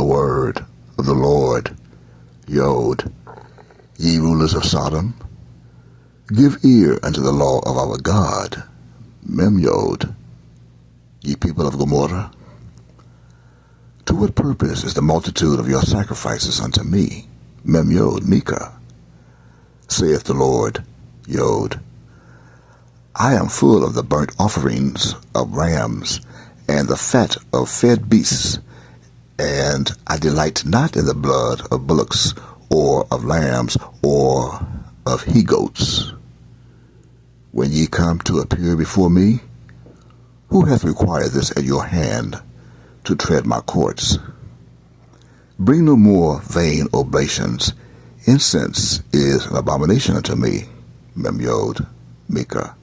the word of the Lord. Yod, ye rulers of Sodom, give ear unto the law of our God. Mem Yod, ye people of Gomorrah. To what purpose is the multitude of your sacrifices unto me? Mem Yod, Mika, saith the Lord. Yod, I am full of the burnt offerings of rams, and the fat of fed beasts, and I delight not in the blood of bullocks, or of lambs, or of he-goats. When ye come to appear before me, who hath required this at your hand, to tread my courts? Bring no more vain oblations. Incense is an abomination unto me. Mem Yod, Mika.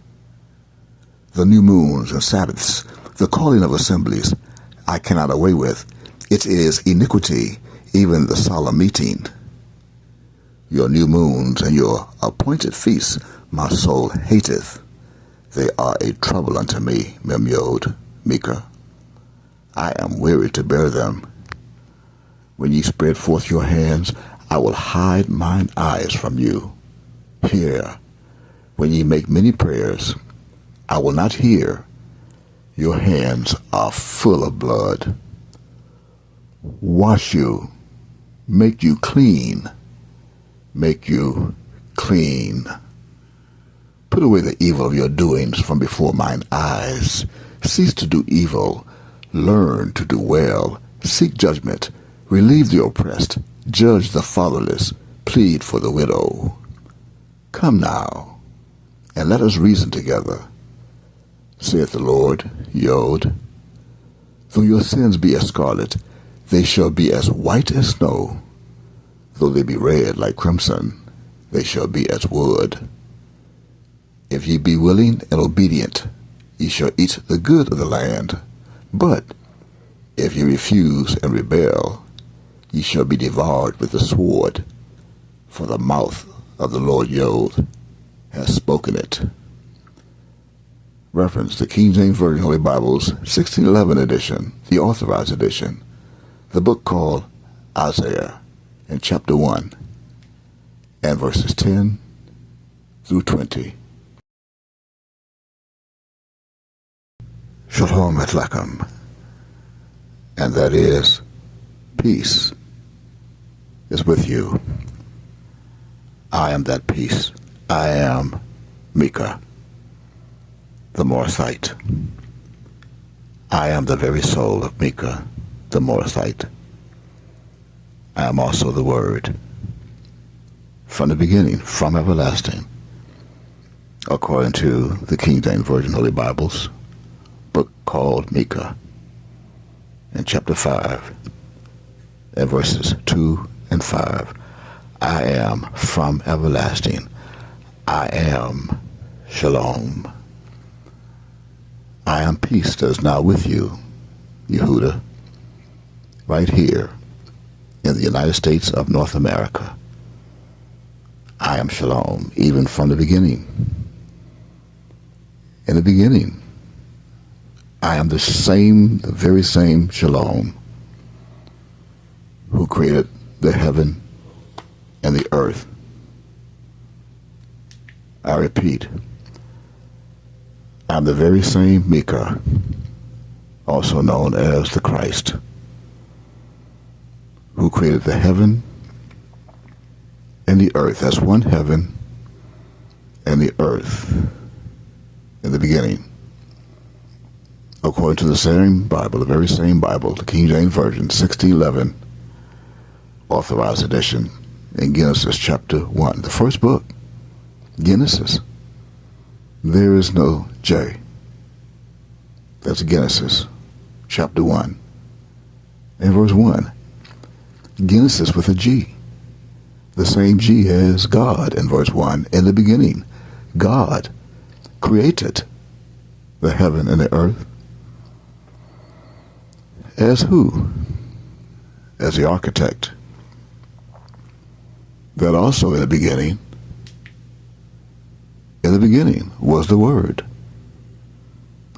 The new moons and Sabbaths, the calling of assemblies, I cannot away with. It is iniquity, even the solemn meeting. Your new moons and your appointed feasts my soul hateth. They are a trouble unto me. Mem Yod, Mika. I am weary to bear them. When ye spread forth your hands, I will hide mine eyes from you. Hear, when ye make many prayers, I will not hear. Your hands are full of blood. Wash you, make you clean, make you clean. Put away the evil of your doings from before mine eyes. Cease to do evil, learn to do well, seek judgment, relieve the oppressed, judge the fatherless, plead for the widow. Come now, and let us reason together, saith the Lord. Yod, though your sins be as scarlet, they shall be as white as snow. Though they be red like crimson, they shall be as wood. If ye be willing and obedient, ye shall eat the good of the land. But if ye refuse and rebel, ye shall be devoured with the sword, for the mouth of the Lord Yod has spoken it. Reference the King James Version Holy Bible's 1611 edition, the Authorized edition, the book called Isaiah, in chapter 1, and verses 10 through 20. Shalom Lechem, and that is, peace is with you. I am that peace. I am Mika, the Morasite. I am the very soul of Mika, the Morasite. I am also the Word, from the beginning, from everlasting, according to the King James Version Holy Bible's book called Mika, in chapter 5, and verses 2 and 5. I am from everlasting. I am Shalom. I am peace that is now with you, Yehuda, right here in the United States of North America. I am Shalom, even from the beginning. In the beginning, I am the very same Shalom who created the heaven and the earth. I repeat, I'm the very same Mika, also known as the Christ, who created the heaven and the earth. That's one heaven and the earth in the beginning. According to the same Bible, the very same Bible, the King James Version, 1611, Authorized Edition, in Genesis chapter 1, the first book, Genesis. There is no J. That's Genesis chapter 1 and verse 1. Genesis with a G. The same G as God in verse 1. In the beginning, God created the heaven and the earth. As who? As the architect. That also in the beginning was the Word.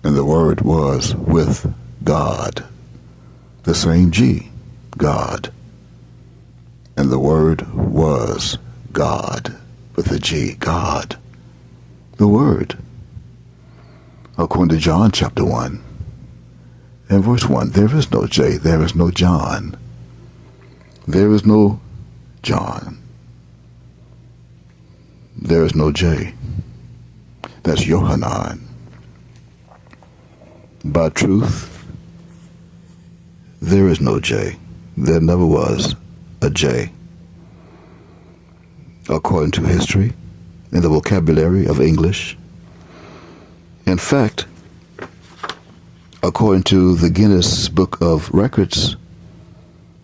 And the Word was with God. The same G God. And the Word was God, with a G, God. The Word. According to John chapter 1 and verse 1, there is no J, there is no John. There is no John. There is no J. That's Yohanan. By truth, there is no J. There never was a J. According to history and the vocabulary of English. In fact, according to the Guinness Book of Records,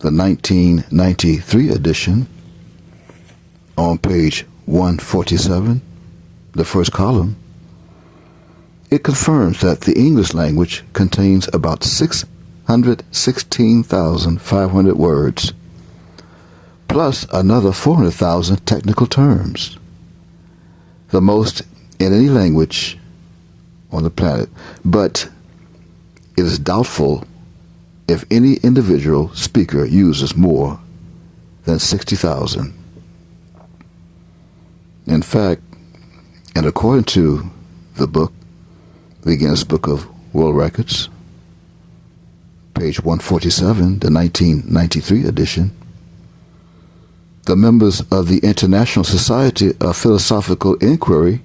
the 1993 edition, on page 147, the first column, it confirms that the English language contains about 616,500 words, plus another 400,000 technical terms, the most in any language on the planet. But it is doubtful if any individual speaker uses more than 60,000. In fact, and according to the book, the Guinness Book of World Records, page 147, the 1993 edition, the members of the International Society of Philosophical Inquiry,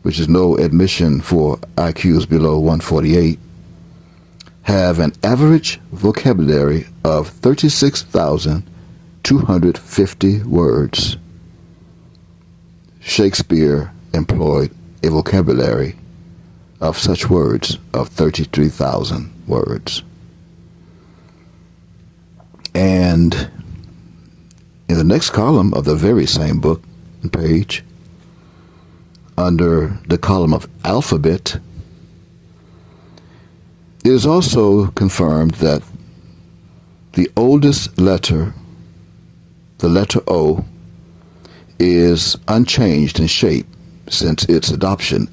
which is no admission for IQs below 148, have an average vocabulary of 36,250 words. Shakespeare employed a vocabulary of such words of 33,000 words. And in the next column of the very same book and page, under the column of alphabet, it is also confirmed that the oldest letter, the letter O, is unchanged in shape since its adoption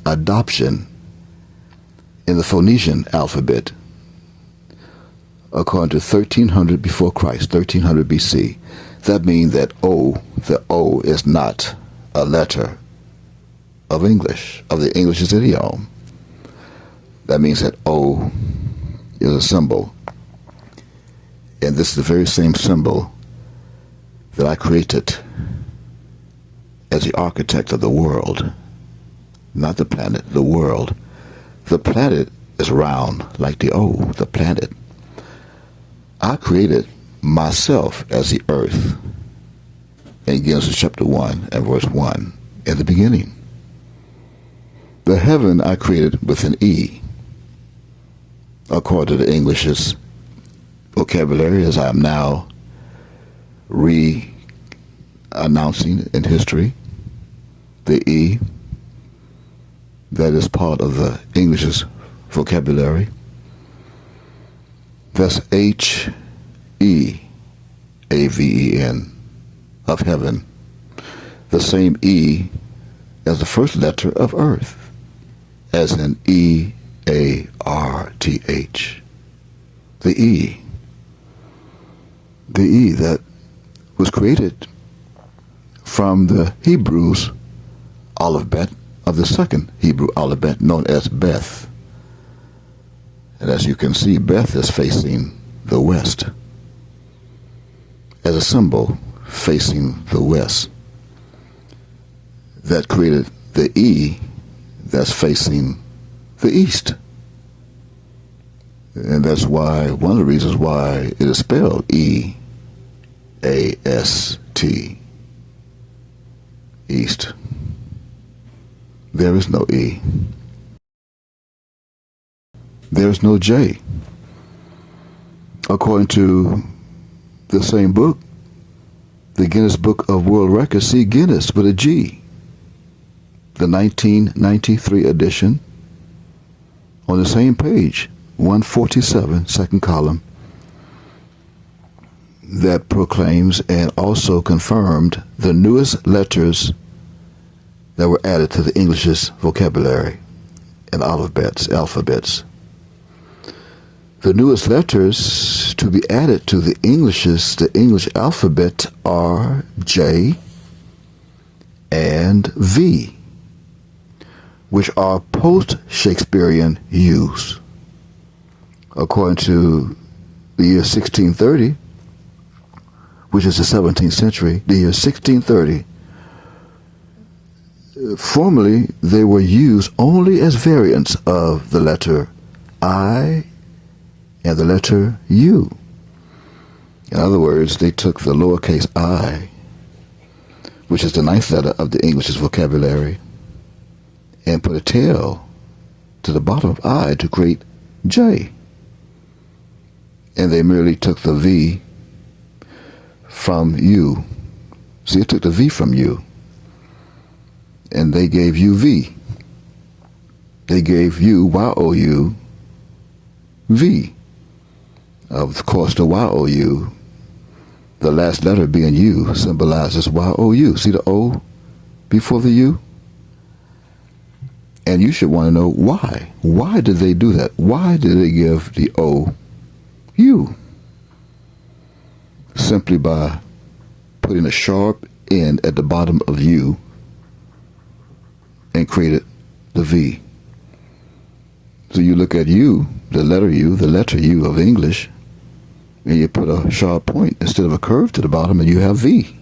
in the Phoenician alphabet, according to 1300 before Christ, 1300 BC. That means that the O is not a letter of English, of the English's idiom. That means that O is a symbol. And this is the very same symbol that I created as the architect of the world. Not the planet, the world. The planet is round like the O, the planet. I created myself as the earth in Genesis chapter 1 and verse 1 in the beginning. The heaven I created with an E, according to the English's vocabulary, as I am now re-announcing in history, the E, that is part of the English's vocabulary. That's H-E-A-V-E-N, of heaven. The same E as the first letter of earth, as in E-A-R-T-H. The E. The E that was created from the Hebrew's alphabet of the second Hebrew alphabet, known as Beth. And as you can see, Beth is facing the west, as a symbol facing the west. That created the E that's facing the east. And that's why, one of the reasons why it is spelled E-A-S-T, east. There is no E. There is no J. According to the same book, the Guinness Book of World Records, see Guinness with a G, the 1993 edition, on the same page, 147, second column, that proclaims and also confirmed the newest letters that were added to the English's vocabulary and alphabets. The newest letters to be added to the English alphabet are J and V, which are post-Shakespearean use. According to the year 1630, which is the 17th century, the year 1630, formerly they were used only as variants of the letter I and the letter U. In other words, they took the lowercase I, which is the ninth letter of the English's vocabulary, and put a tail to the bottom of I to create J. And they merely took the V from U. See, it took the V from U, and they gave you V. They gave you Y-O-U V. Of course, the Y-O-U, the last letter being U, symbolizes Y-O-U. See the O before the U? And you should want to know why. Why did they do that? Why did they give the O U? Simply by putting a sharp end at the bottom of U and created the V. So you look at U, the letter U of English, and you put a sharp point instead of a curve to the bottom, and you have V.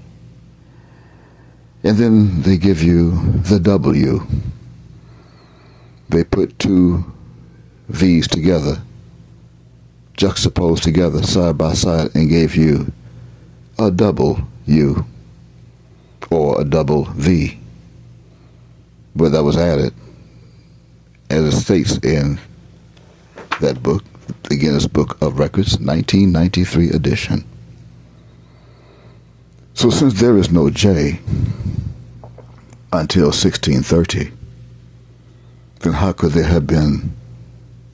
And then they give you the W. They put two V's together, juxtaposed together, side by side, and gave you a double U, or a double V. But that was added, as it states in that book, the Guinness Book of Records, 1993 edition. So since there is no J until 1630, then how could there have been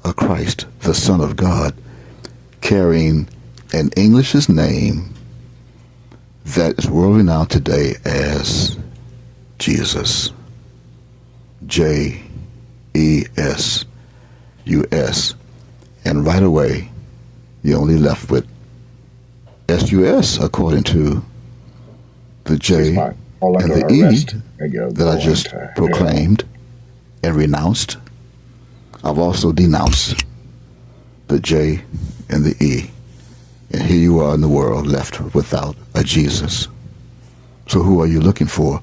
a Christ, the Son of God, carrying an English's name that is world renowned today as Jesus? J-E-S-U-S. And right away, you're only left with S-U-S, according to the J and the E that I just proclaimed and renounced. I've also denounced the J and the E. And here you are in the world left without a Jesus. So who are you looking for?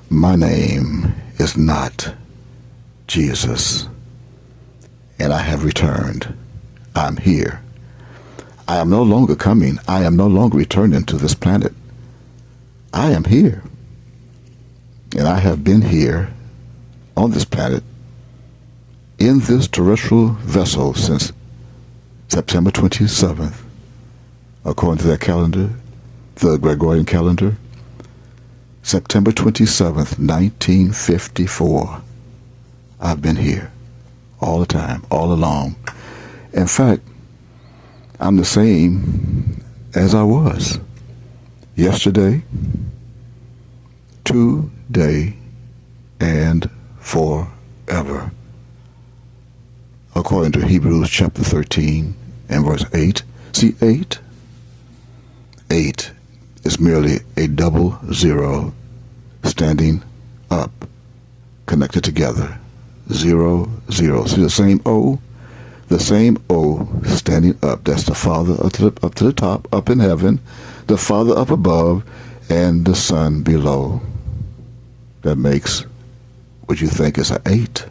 My name is not Jesus. And I have returned. I'm here. I am no longer coming. I am no longer returning to this planet. I am here. And I have been here on this planet in this terrestrial vessel since September 27th, according to that calendar, the Gregorian calendar, September 27th, 1954. I've been here all the time, all along. In fact, I'm the same as I was yesterday, today, and forever. According to Hebrews chapter 13 and verse 8. See, 8 is merely a double zero standing up, connected together. 0, 0. See the same O? The same O standing up. That's the Father up to the top, up in heaven, the Father up above, and the Son below. That makes what you think is an 8.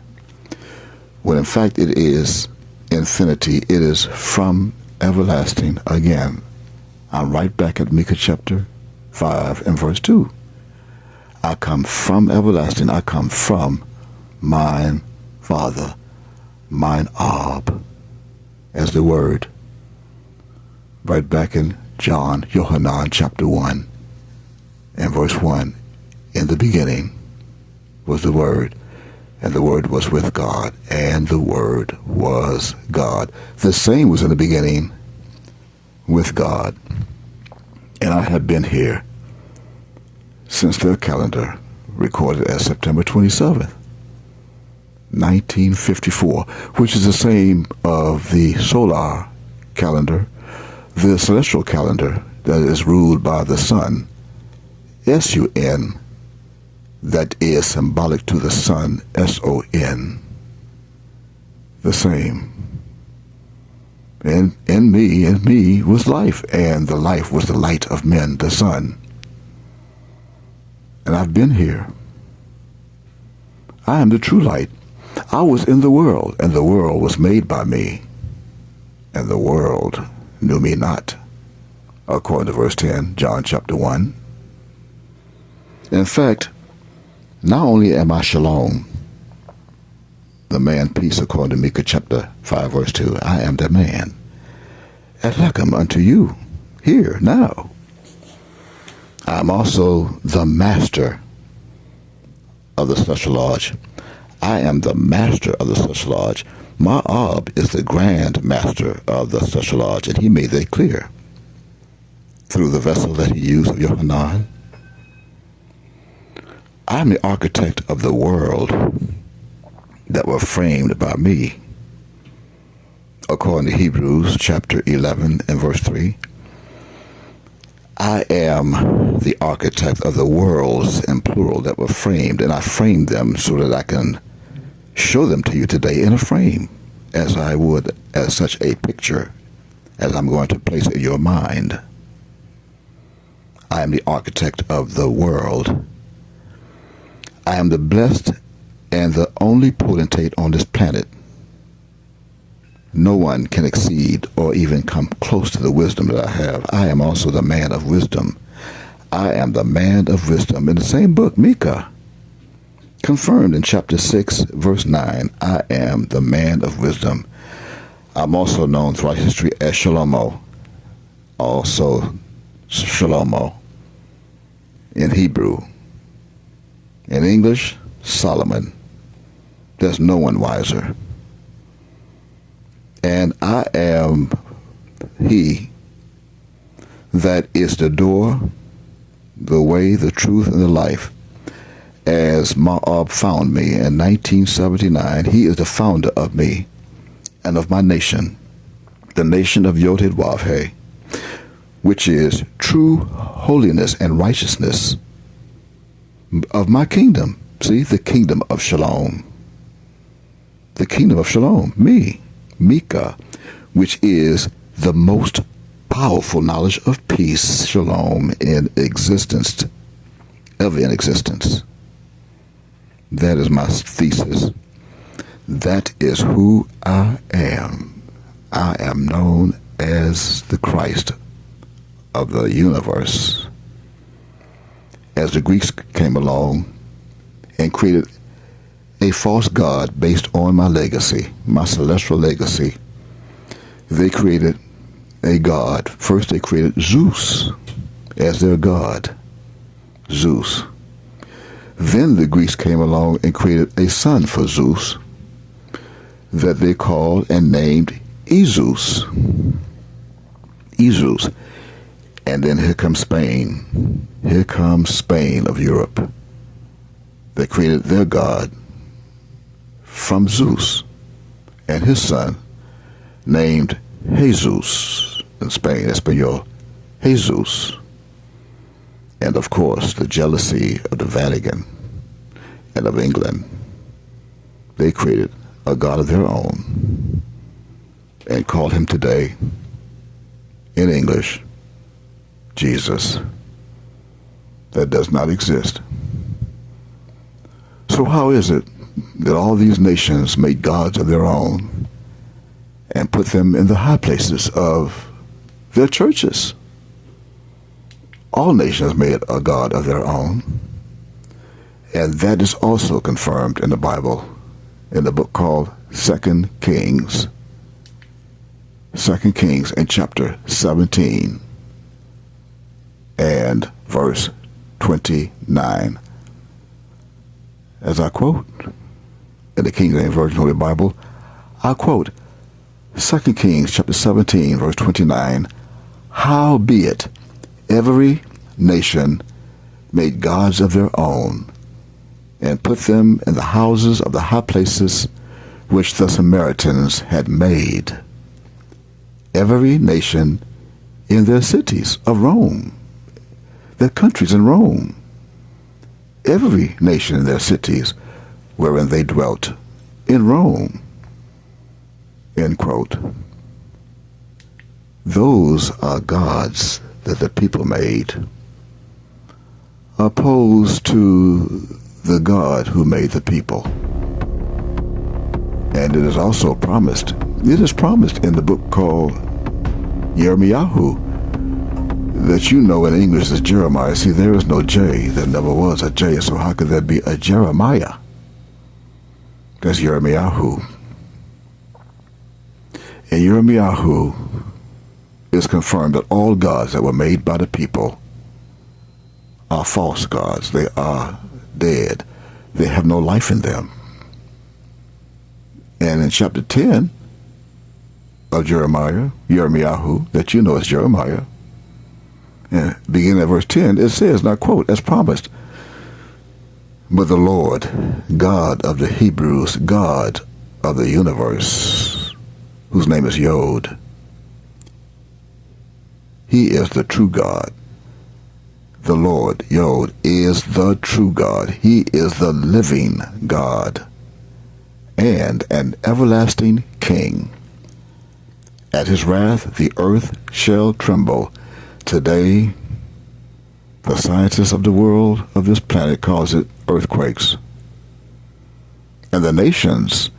When in fact it is infinity. It is from everlasting. Again, I'm right back at Micah chapter 5 and verse 2. I come from everlasting. I come from mine Father, mine Ab, as the word. Right back in Johannan chapter 1 and verse 1. In the beginning was the Word, and the Word was with God, and the Word was God. The same was in the beginning with God. And I have been here since their calendar recorded as September 27th, 1954, which is the same of the solar calendar, the celestial calendar that is ruled by the sun, S-U-N, that is symbolic to the sun, S-O-N, the same. And in me was life, and the life was the light of men, the sun. And I've been here. I am the true light. I was in the world, and the world was made by me, and the world knew me not, according to verse 10, John chapter 1. In fact, not only am I Shalom, the man peace, according to Micah chapter 5, verse 2, I am the man, and Lechem unto you, here, now. I am also the master of the Celestial Lodge. I am the master of the Celestial Lodge. Ma'ab is the grand master of the Celestial Lodge, and he made that clear through the vessel that he used of Yohanan. I am the architect of the world that were framed by me, according to Hebrews chapter 11 and verse 3. I am the architect of the worlds, in plural, that were framed, and I framed them so that I can show them to you today in a frame, as I would as such a picture, as I'm going to place it in your mind. I am the architect of the world. I am the blessed and the only potentate on this planet. No one can exceed or even come close to the wisdom that I have. I am also the man of wisdom. I am the man of wisdom. In the same book, Micah, confirmed in chapter 6, verse 9, I am the man of wisdom. I'm also known throughout history as Shalomo, also Shalomo in Hebrew. In English, Solomon. There's no one wiser. And I am he that is the door, the way, the truth, and the life. As Ma'ab found me in 1979, he is the founder of me and of my nation, the nation of Yod-Heh-Wav-Heh, which is true holiness and righteousness of my kingdom. See, the kingdom of Shalom. The kingdom of Shalom, me, Micah, which is the most powerful knowledge of peace, Shalom, in existence, ever in existence. That is my thesis. That is who I am. I am known as the Christ of the universe. As the Greeks came along and created a false god based on my legacy, my celestial legacy, they created a god. First they created Zeus as their god, Zeus. Then the Greeks came along and created a son for Zeus that they called and named Ezeus. Ezeus. And then here comes Spain. Here comes Spain of Europe. They created their god from Zeus and his son, named Jesus in Spain, Espanol, Jesus. And of course, the jealousy of the Vatican and of England, they created a god of their own and called him today, in English, Jesus. That does not exist. So how is it that all these nations made gods of their own and put them in the high places of their churches? All nations made a god of their own, and that is also confirmed in the Bible, in the book called 2 Kings. 2 Kings in chapter 17 and verse 29. As I quote, in the King James Version Holy Bible, I quote 2 Kings chapter 17, verse 29, howbeit every nation made gods of their own, and put them in the houses of the high places which the Samaritans had made. every nation in their cities of Rome, their countries in Rome, every nation in their cities wherein they dwelt in Rome. End quote. Those are gods that the people made, opposed to the God who made the people. And it is also promised, it is promised in the book called Yirmiyahu, that you know in English is Jeremiah. See, there is no J. There never was a J, so how could there be a Jeremiah? That's Yirmiyahu. And Yirmiyahu is confirmed that all gods that were made by the people are false gods. They are dead. They have no life in them. And in chapter 10 of Jeremiah, Yirmiyahu, that you know as Jeremiah, beginning at verse 10, it says, and I quote, as promised, "But the Lord, God of the Hebrews, God of the universe, whose name is Yod, he is the true God. The Lord, Yod, is the true God. He is the living God and an everlasting King. At his wrath the earth shall tremble." Today, the scientists of the world of this planet calls it earthquakes. "And the nations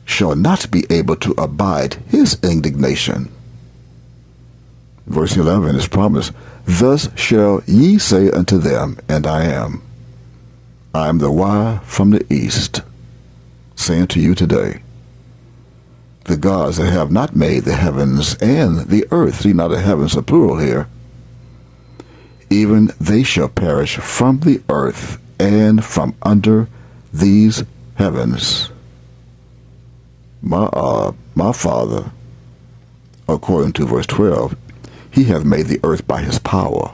shall not be able to abide his indignation." Verse 11 is promised, "Thus shall ye say unto them, and I am the Why from the east, saying to you today, the gods that have not made the heavens and the earth," see, now the heavens are plural here, "even they shall perish from the earth and from under these heavens. My Father," according to verse 12, "he hath made the earth by his power."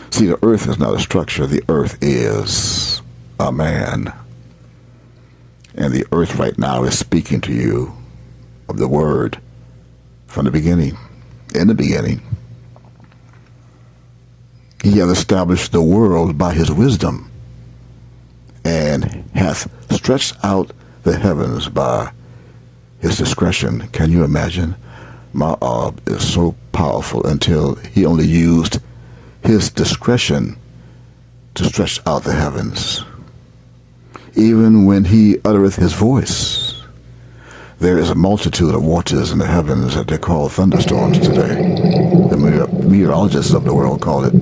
See, the earth is not a structure. The earth is a man. And the earth right now is speaking to you of the word from the beginning. In the beginning, he hath established the world by his wisdom, and hath stretched out the heavens by his discretion. Can you imagine? Ma'ab is so powerful until he only used his discretion to stretch out the heavens. Even when he uttereth his voice, there is a multitude of waters in the heavens that they call thunderstorms today. The meteorologists of the world call it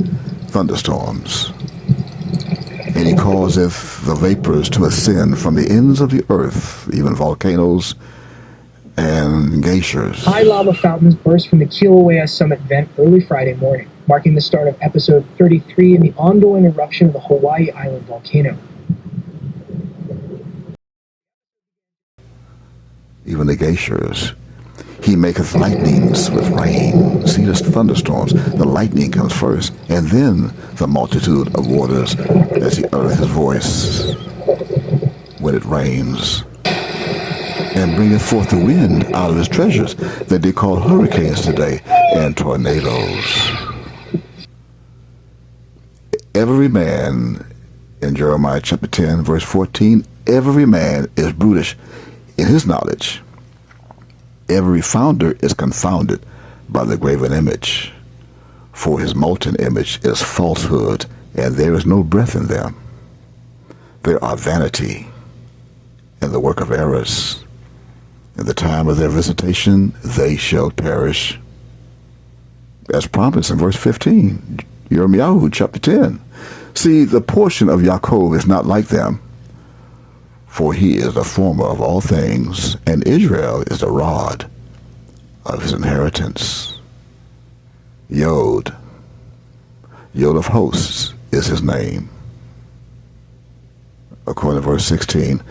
thunderstorms. And he causeth the vapors to ascend from the ends of the earth, even volcanoes and glaciers. High lava fountains burst from the Kilauea Summit vent early Friday morning, marking the start of episode 33 in the ongoing eruption of the Hawaii Island volcano. Even the glaciers. He maketh lightnings with rain. See, this thunderstorms. The lightning comes first, and then the multitude of waters as he uttereth his voice when it rains. And bringeth forth the wind out of his treasures, that they call hurricanes today, and tornadoes. Every man, in Jeremiah chapter 10, verse 14, every man is brutish in his knowledge. Every founder is confounded by the graven image, for his molten image is falsehood, and there is no breath in them. They are vanity and the work of errors. In the time of their visitation, they shall perish. As promised in verse 15, Yirmiyahu chapter 10. See, the portion of Yaakov is not like them, for he is the former of all things, and Israel is the rod of his inheritance. Yod, Yod of hosts is his name. According to verse 16,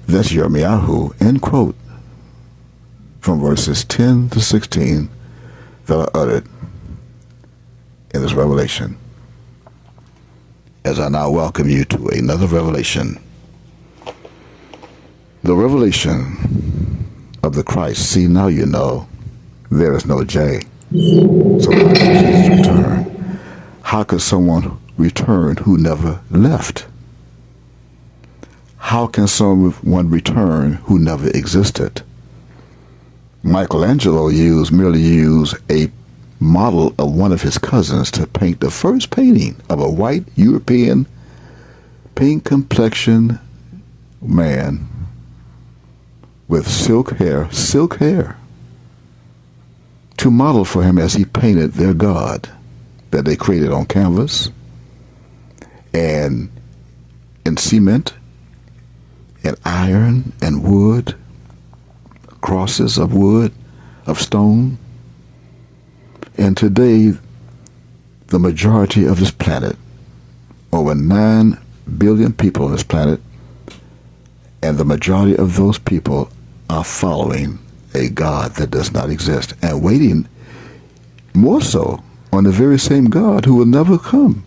that's Yirmiyahu, end quote, from verses 10 to 16 that are uttered in this revelation. As I now welcome you to another revelation, the revelation of the Christ. See, now you know There is no J. So how can Jesus return? How could someone return who never left? How can someone return who never existed? Michelangelo merely used a model of one of his cousins to paint the first painting of a white European pink complexion man with silk hair, to model for him as he painted their God that they created on canvas and in cement and iron and wood, crosses of wood, of stone. And today, the majority of this planet, over 9 billion people on this planet, and the majority of those people are following a God that does not exist and waiting more so on the very same God who will never come.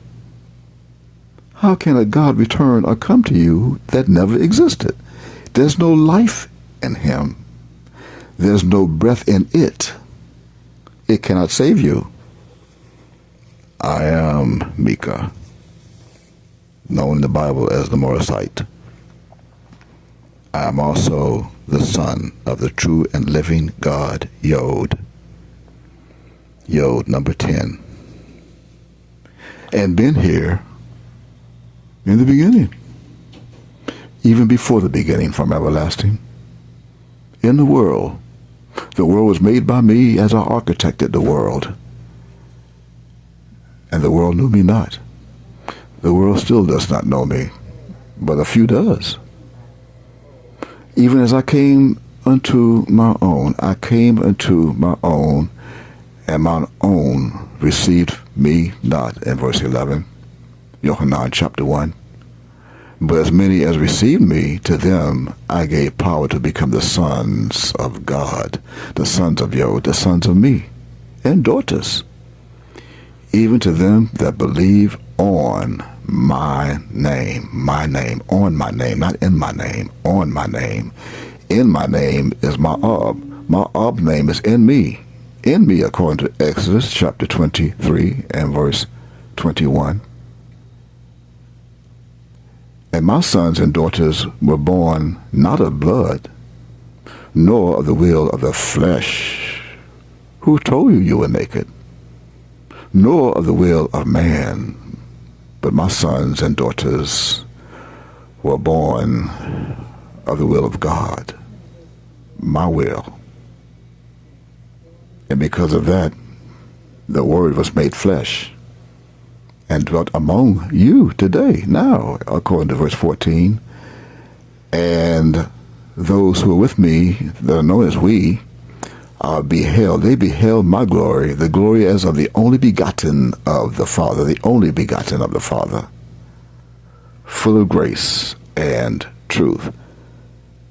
How can a God return or come to you that never existed? There's no life in him. There's no breath in it. It cannot save you. I am Micah, known in the Bible as the Morasite. I am also the son of the true and living God, Yod. Yod number 10. And been here in the beginning, even before the beginning, from everlasting. In the world was made by me as I architected the world. And the world knew me not. The world still does not know me, but a few does. Even as I came unto my own, and my own received me not, in verse 11, Yohanan chapter 1. But as many as received me, to them I gave power to become the sons of God, the sons of Yod, the sons of me, and daughters, even to them that believe on my name, on my name, not in my name, on my name. In my name is my Ab name is in me, according to Exodus chapter 23 and verse 21. And my sons and daughters were born not of blood, nor of the will of the flesh. Who told you you were naked? Nor of the will of man, but my sons and daughters were born of the will of God, my will. And because of that, the Word was made flesh and dwelt among you today, now, according to verse 14. And those who are with me, that are known as we, they beheld my glory, the glory as of the only begotten of the Father, full of grace and truth.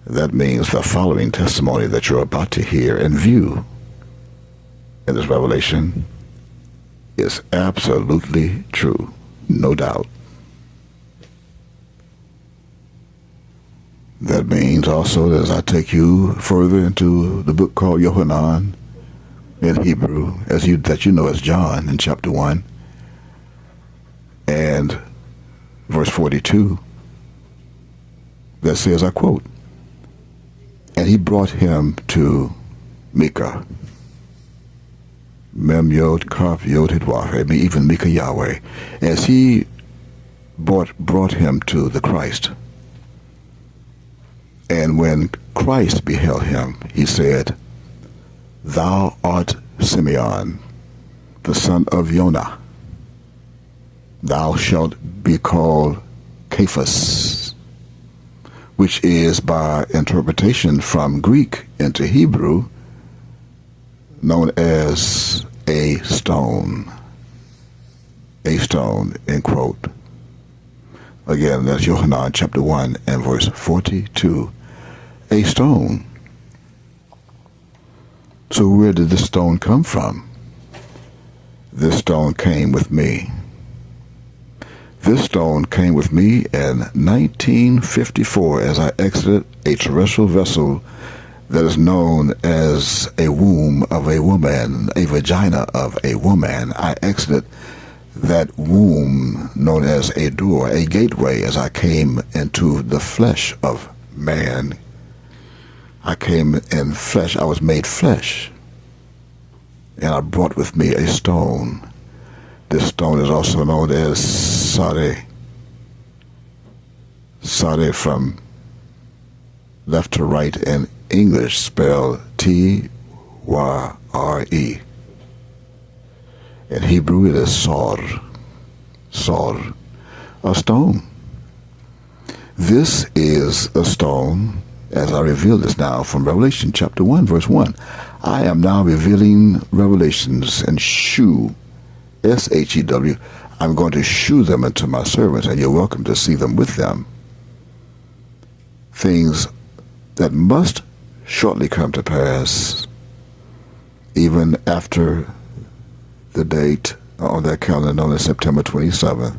That means the following testimony that you're about to hear and view in this revelation is absolutely true, no doubt. That means also that as I take you further into the book called Yohanan in Hebrew, that you know as John in chapter 1 and verse 42, that says, I quote, and he brought him to Micah, Mem Yod Kaf Yod Hidwah, even Micah Yahweh, as he brought him to the Christ. And when Christ beheld him, he said, Thou art Simeon, the son of Jonah. Thou shalt be called Cephas, which is by interpretation from Greek into Hebrew known as a stone, end quote. Again, that's Yohanan chapter 1 and verse 42. A stone. So where did this stone come from? This stone came with me. This stone came with me in 1954 as I exited a terrestrial vessel that is known as a womb of a woman, a vagina of a woman. I exited that womb known as a door, a gateway, as I came into the flesh of man. I came in flesh. I was made flesh. And I brought with me a stone. This stone is also known as Sade. Sade from left to right in English, spelled Tyre. In Hebrew it is sor, a stone. This is a stone, as I reveal this now from Revelation chapter 1, verse 1. I am now revealing revelations and shew, S-H-E-W. I'm going to shew them unto my servants, and you're welcome to see them with them. Things that must shortly come to pass, even after the date on that calendar known as September 27th,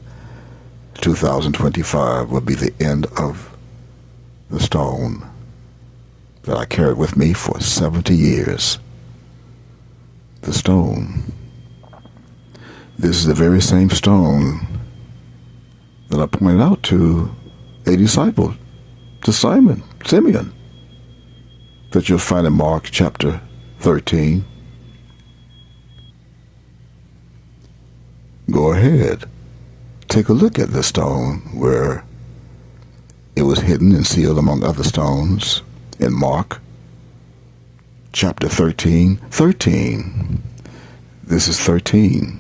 2025, will be the end of the stone that I carried with me for 70 years. The stone. This is the very same stone that I pointed out to a disciple, to Simeon, that you'll find in Mark chapter 13. Go ahead. Take a look at the stone where it was hidden and sealed among other stones in Mark chapter 13. 13. This is 13.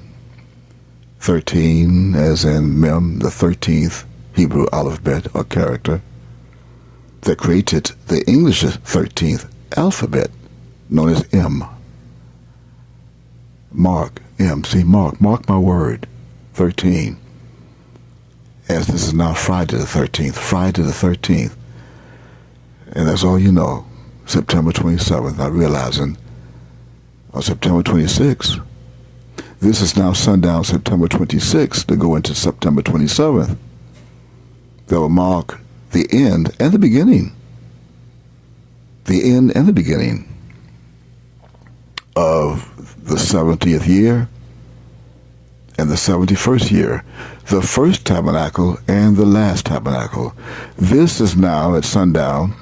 13 as in Mem, the 13th Hebrew alphabet or character that created the English 13th alphabet known as M. Mark, M. See, mark my word, 13. As this is now Friday the 13th, Friday the 13th. And that's all you know. September 27th, not realizing on September 26th, this is now sundown September 26th to go into September 27th. That will mark the end and the beginning. The end and the beginning of the 70th year and the 71st year, the first tabernacle and the last tabernacle. This is now at sundown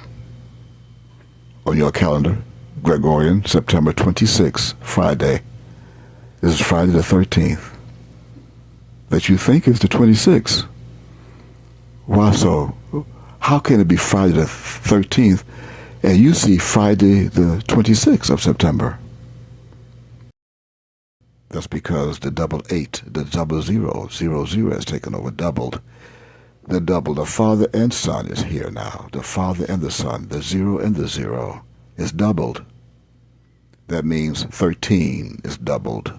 on your calendar, Gregorian, September 26th, Friday. This is Friday the 13th. That you think is the 26th. Why so? How can it be Friday the 13th and you see Friday the 26th of September? That's because the double eight, the double zero, zero has taken over, doubled. The double, the Father and Son is here now. The Father and the Son, the zero and the zero is doubled. That means 13 is doubled.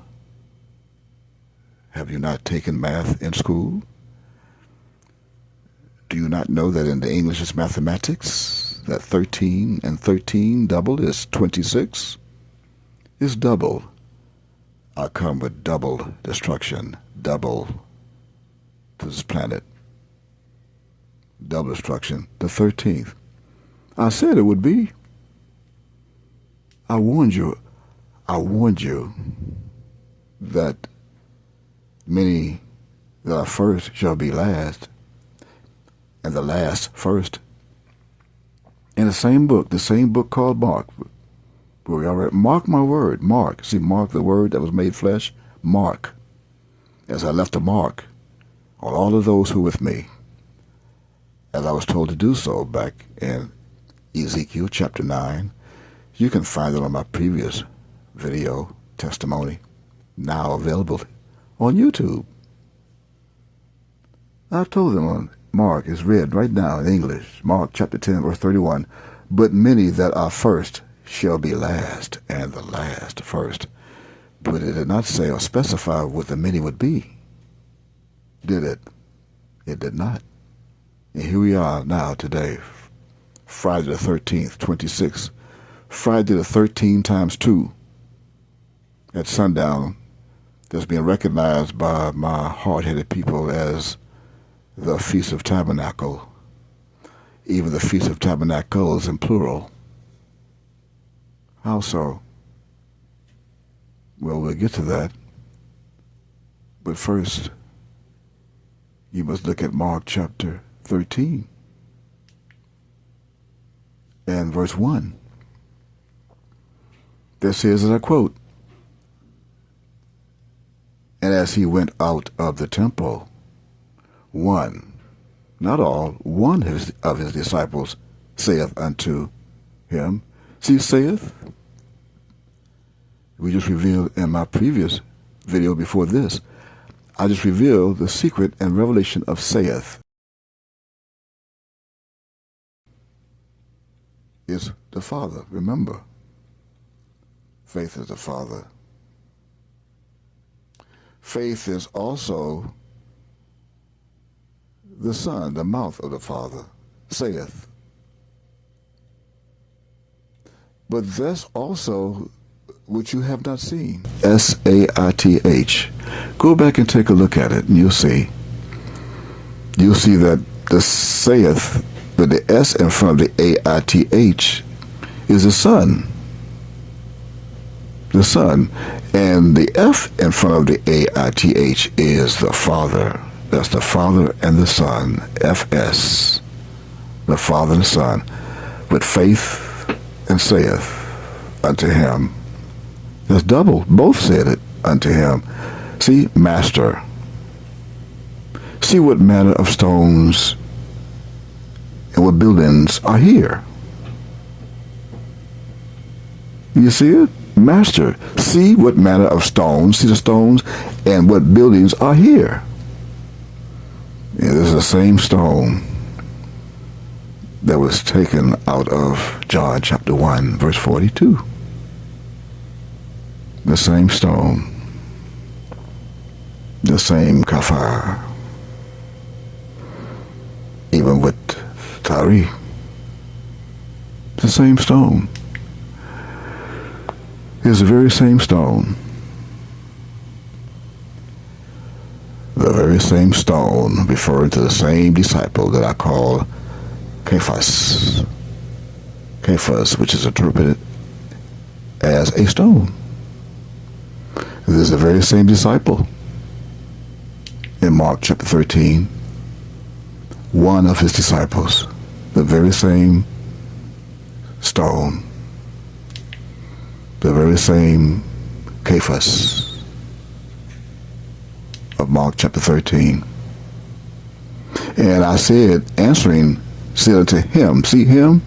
Have you not taken math in school? Do you not know that in the English mathematics, that 13 and 13 doubled is 26? Is double. I come with double destruction, double to this planet. Double destruction, the 13th. I said it would be. I warned you that many that are first shall be last, and the last first. In the same book called Mark, where we already, mark my word, mark. See, mark the word that was made flesh, mark. As I left a mark on all of those who were with me, as I was told to do so back in Ezekiel chapter 9. You can find it on my previous video testimony, now available on YouTube. I told them on Mark is read right now in English, Mark chapter 10, verse 31, but many that are first shall be last, and the last first. But it did not say or specify what the many would be, did it? It did not. And here we are now today, Friday the 13th, 26th, Friday the 13 times 2 at sundown, that's being recognized by my hard-headed people as the Feast of Tabernacle, even the Feast of Tabernacles in plural. How so? Well, we'll get to that. But first, you must look at Mark chapter 13 and verse 1. That says, and I quote, "And as he went out of the temple, one," not all, "one of his disciples saith unto him." See, saith, we just revealed in my previous video before this, I just revealed the secret and revelation of saith. Is the Father. Remember, faith is the Father. Faith is also the Son, the mouth of the Father, saith. But that's also which you have not seen. S-A-I-T-H. Go back and take a look at it, and you'll see. You'll see that the saith, but the S in front of the A-I-T-H is the Son. The Son. And the F in front of the A-I-T-H is the Father. That's the Father and the Son. F-S. The Father and the Son. With faith and saith unto him. That's double. Both said it unto him. See, Master. See what manner of stones and what buildings are here. You see it? Master, see what manner of stones, see the stones, and what buildings are here. Yeah, this is the same stone that was taken out of John chapter 1, verse 42. The same stone, the same kafar, even with Tari, the same stone. It's the very same stone. The very same stone, referring to the same disciple that I call Cephas. Cephas, which is interpreted as a stone. This is the very same disciple in Mark chapter 13. One of his disciples, the very same stone, the very same Cephas of Mark chapter 13. And I said, answering, said unto him, see him?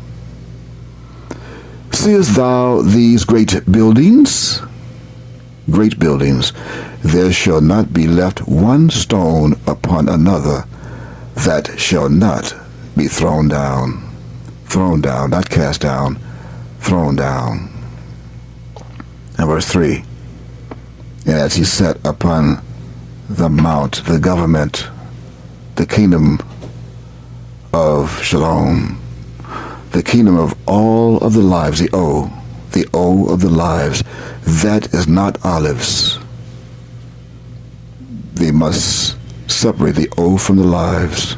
Seest thou these great buildings? Great buildings. There shall not be left one stone upon another that shall not be thrown down. Thrown down, not cast down, thrown down. And verse 3, and as he sat upon the mount, the government, the kingdom of Shalom, the kingdom of all of the lives, the O of the lives, that is not olives. They must separate the O from the lives.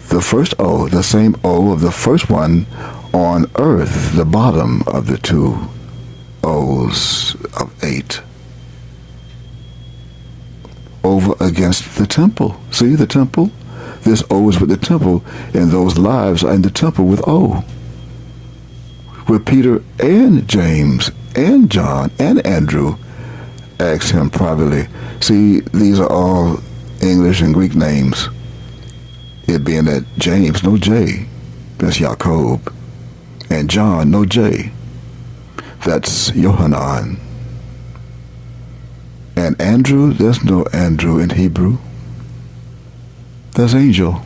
The first O, the same O of the first one on earth, the bottom of the two O's of 8. Over against the temple. See the temple? This O is with the temple, and those lives are in the temple with O. Where Peter and James and John and Andrew asked him privately. See, these are all English and Greek names. It being that James, no J, that's Jacob. And John, no J, that's Yohanan. And Andrew, there's no Andrew in Hebrew. That's angel.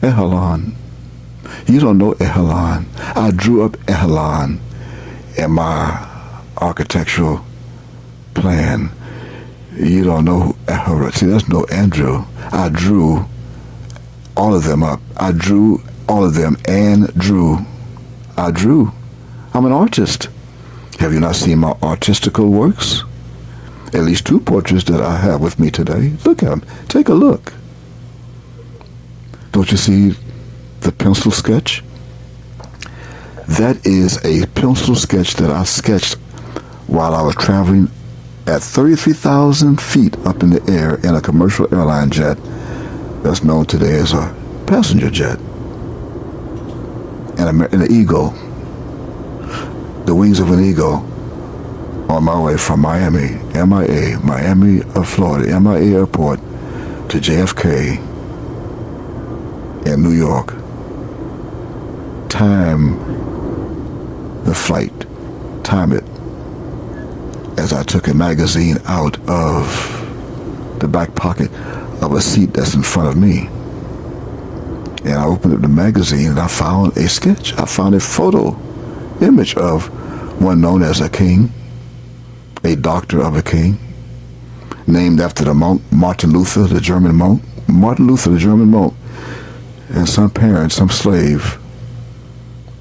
Ehalon. You don't know Ehalon. I drew up Ehalon in my architectural plan. You don't know who Ehalon. See, there's no Andrew. I drew all of them up. I drew all of them and drew. I drew. I'm an artist. Have you not seen my artistical works? At least 2 portraits that I have with me today. Look at them. Take a look. Don't you see the pencil sketch? That is a pencil sketch that I sketched while I was traveling at 33,000 feet up in the air in a commercial airline jet that's known today as a passenger jet. And an eagle, the wings of an eagle, on my way from Miami, Miami of Florida, MIA airport to JFK in New York. Time the flight, time it, as I took a magazine out of the back pocket of a seat that's in front of me. And I opened up the magazine and I found a sketch. I found a photo image of one known as a king, a doctor of a king, named after the monk Martin Luther, the German monk. Martin Luther, the German monk, and some parent, some slave,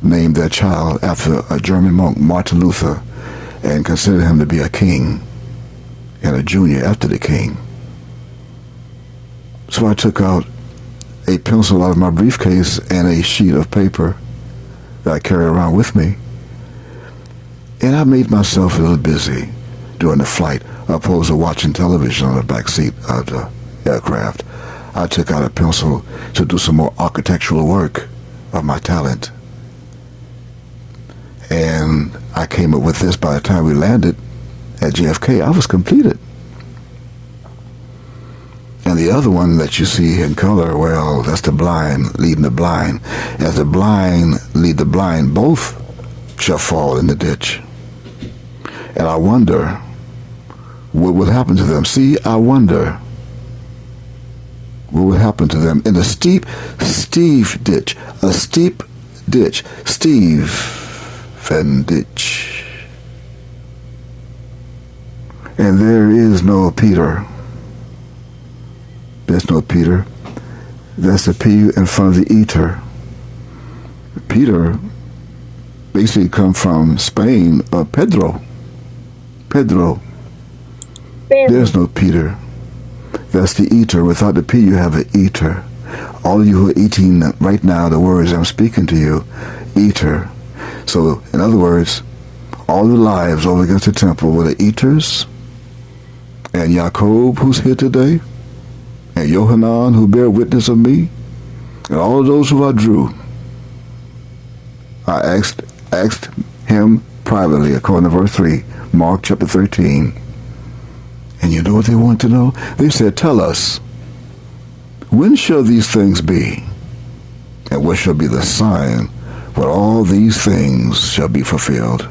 named their child after a German monk, Martin Luther, and considered him to be a king and a junior after the king. So I took out a pencil out of my briefcase and a sheet of paper that I carry around with me, and I made myself a little busy during the flight, opposed to watching television on the back seat of the aircraft. I took out a pencil to do some more architectural work of my talent. And I came up with this. By the time we landed at JFK, I was completed. And the other one that you see in color, well, that's the blind leading the blind. As the blind lead the blind, both shall fall in the ditch. And I wonder what will happen to them. See, I wonder what will happen to them in the steep ditch, a steep ditch, Stephen ditch. And there is no Peter. There's no Peter. That's the P in front of the eater. Peter basically come from Spain, or Pedro. There's no Peter. That's the eater. Without the P, you have an eater. All of you who are eating right now, the words I'm speaking to you, eater. So, in other words, all the lives over against the temple were the eaters, and Jacob, who's here today, and Yohanan, who bear witness of me, and all of those who I drew. I asked him privately, according to verse 3, Mark chapter 13. And you know what they want to know? They said, tell us, when shall these things be? And what shall be the sign when all these things shall be fulfilled?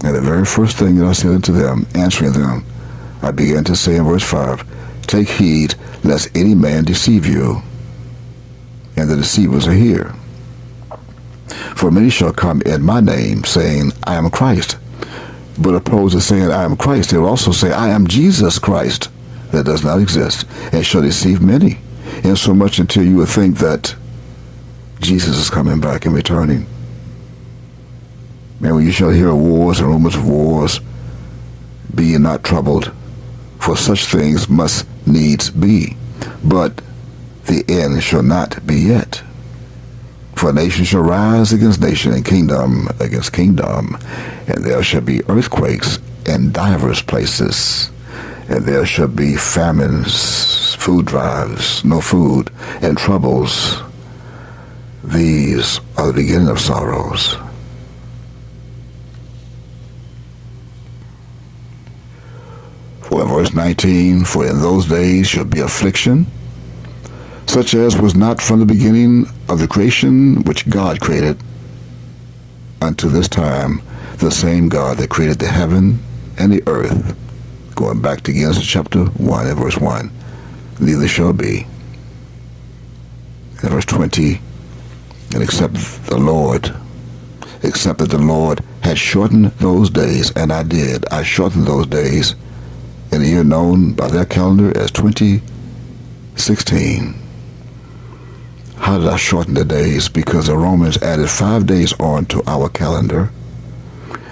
And the very first thing that I said unto them, answering them, I began to say in verse 5, take heed lest any man deceive you. And the deceivers are here. For many shall come in my name, saying, I am Christ. But opposed to saying, I am Christ, they will also say, I am Jesus Christ. That does not exist, and shall deceive many, insomuch until you would think that Jesus is coming back and returning. And when you shall hear of wars and rumors of wars, be ye not troubled, for such things must needs be, but the end shall not be yet. For nation shall rise against nation, and kingdom against kingdom, and there shall be earthquakes in divers places, and there shall be famines, food drives, no food, and troubles. These are the beginning of sorrows. For in verse 19, for in those days shall be affliction, such as was not from the beginning of the creation which God created, unto this time, the same God that created the heaven and the earth. Going back to Genesis chapter 1 and verse 1. Neither shall be. In verse 20, and except that the Lord had shortened those days, and I shortened those days in a year known by their calendar as 2016. How did I shorten the days? Because the Romans added 5 days on to our calendar.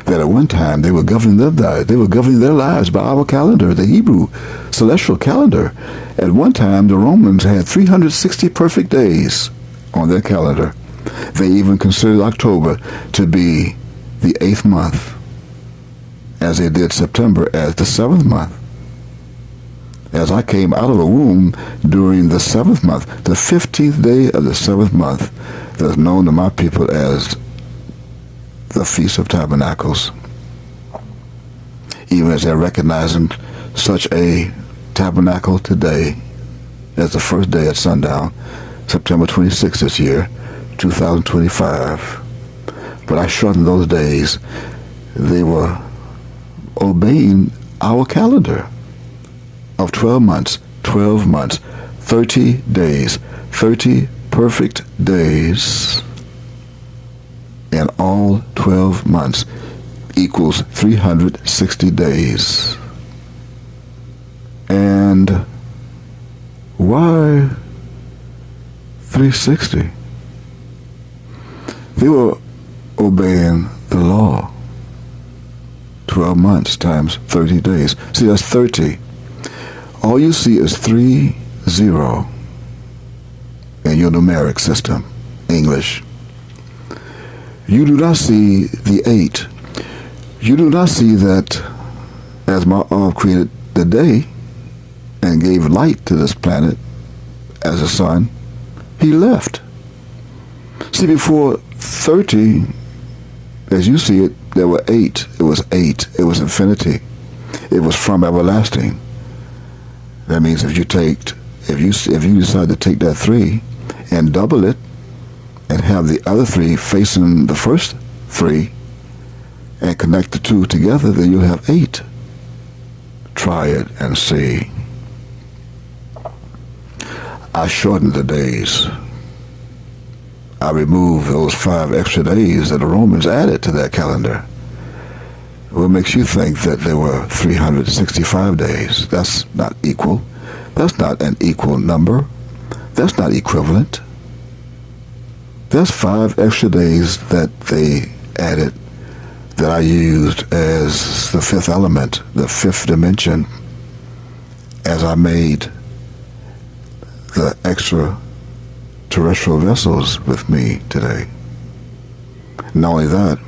That at one time they were governing their lives by our calendar, the Hebrew celestial calendar. At one time the Romans had 360 perfect days on their calendar. They even considered October to be the 8th month, as they did September as the 7th month. As I came out of the womb during the 7th month, the 15th day of the 7th month, that's known to my people as the Feast of Tabernacles. Even as they're recognizing such a tabernacle today as the first day at sundown, September 26th this year, 2025. But I shortened those days. They were obeying our calendar of 12 months, 30 days, 30 perfect days, and all 12 months equals 360 days. And why 360? They were obeying the law. 12 months times 30 days. See, that's 30. All you see is 30 in your numeric system, English. You do not see the 8. You do not see that as Ma'ab created the day and gave light to this planet as a sun, he left. See, before 30, as you see it, there were 8. It was 8. It was infinity. It was from everlasting. That means if you decide to take that 3 and double it and have the other 3 facing the first 3 and connect the 2 together, then you'll have 8. Try it and see. I shortened the days. I removed those 5 extra days that the Romans added to that calendar. What makes you think that there were 365 days? That's not equal. That's not an equal number. That's not equivalent. That's 5 extra days that they added that I used as the 5th element, the 5th dimension, as I made the extraterrestrial vessels with me today. Not only that,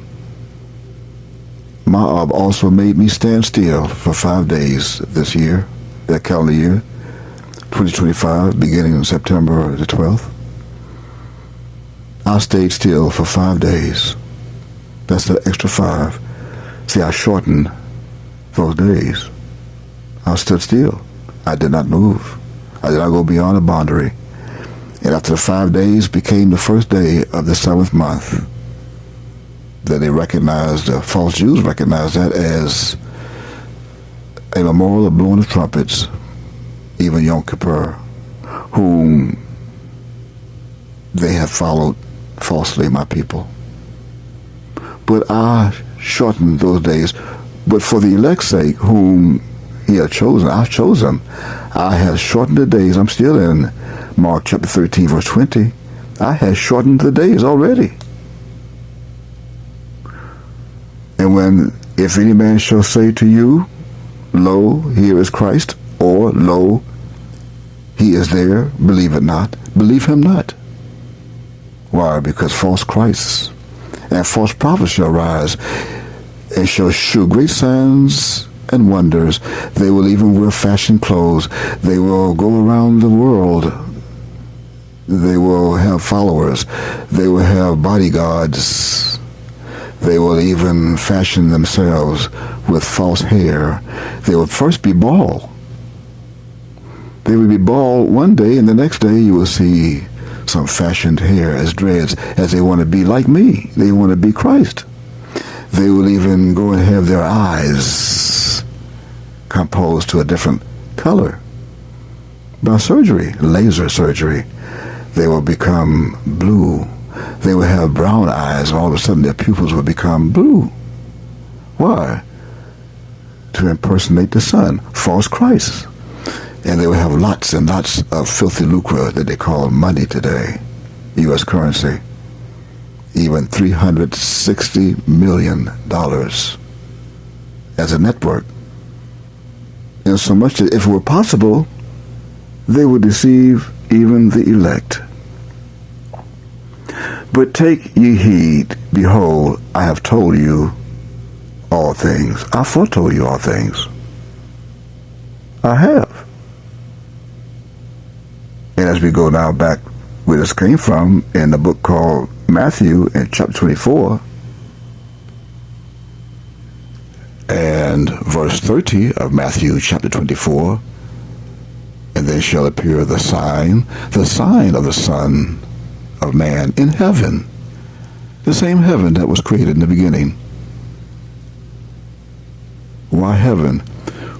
Ma'ab also made me stand still for 5 days this year, that calendar year, 2025, beginning in September the 12th. I stayed still for 5 days. That's the extra 5. See, I shortened those days. I stood still. I did not move. I did not go beyond the boundary. And after the 5 days became the first day of the 7th month, that they recognized, the false Jews recognized that as a memorial of blowing of trumpets, even Yom Kippur, whom they have followed falsely, my people. But I shortened those days. But for the elect's sake, whom he had chosen, I chose them. I have shortened the days. I'm still in Mark chapter 13, verse 20. I have shortened the days already. And if any man shall say to you, lo, here is Christ, or lo, he is there, believe it not, believe him not. Why? Because false Christs and false prophets shall rise and shall shew great signs and wonders. They will even wear fashion clothes. They will go around the world. They will have followers. They will have bodyguards. They will even fashion themselves with false hair. They will first be bald. They will be bald one day, and the next day you will see some fashioned hair as dreads, as they want to be like me. They want to be Christ. They will even go and have their eyes composed to a different color by surgery, laser surgery. They will become blue. They will have brown eyes, and all of a sudden their pupils will become blue. Why? To impersonate the sun, false Christ. And they will have lots and lots of filthy lucre that they call money today, U.S. currency, even $360 million as a network. And so much that if it were possible, they would deceive even the elect. But take ye heed, behold, I have told you all things. I foretold you all things. I have. And as we go now back where this came from in the book called Matthew in chapter 24 and verse 30 of Matthew chapter 24, and then shall appear the sign of the Son of Man in heaven, the same heaven that was created in the beginning. Why heaven?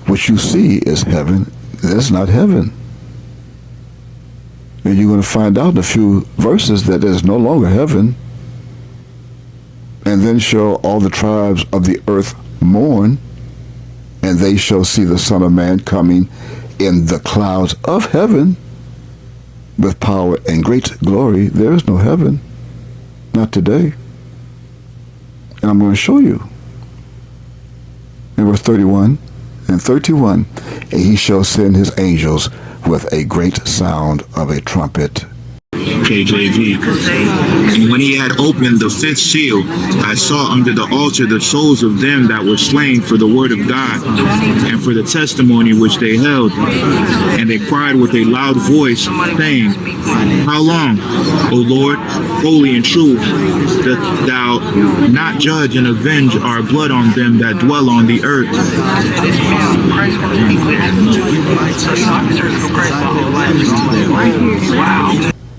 What you see is heaven. That's not heaven. And you're going to find out in a few verses that there's no longer heaven. And then shall all the tribes of the earth mourn, and they shall see the Son of Man coming in the clouds of heaven with power and great glory. There is no heaven. Not today. And I'm going to show you. In verse 31 and 31, and he shall send his angels with a great sound of a trumpet. KJV. And when he had opened the fifth seal, I saw under the altar the souls of them that were slain for the word of God and for the testimony which they held. And they cried with a loud voice, saying, How long, O Lord, holy and true, dost thou not judge and avenge our blood on them that dwell on the earth?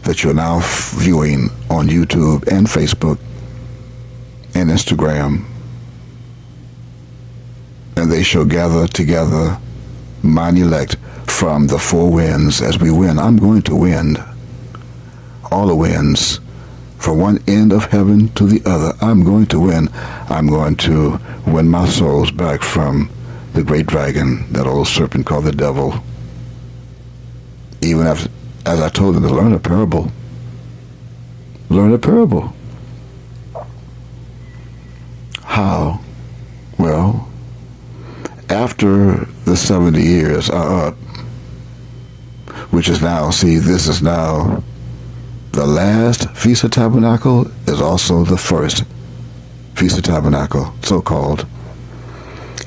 That you're now viewing on YouTube and Facebook and Instagram. And they shall gather together mine elect from the four winds as we win. I'm going to win all the winds from one end of heaven to the other. I'm going to win. I'm going to win my souls back from the great dragon, that old serpent called the devil. Even after, as I told them to learn a parable. Learn a parable. How? Well, after the 70 years are up, which is now, see, this is now the last Feast of Tabernacle, is also the first Feast of Tabernacle, so-called.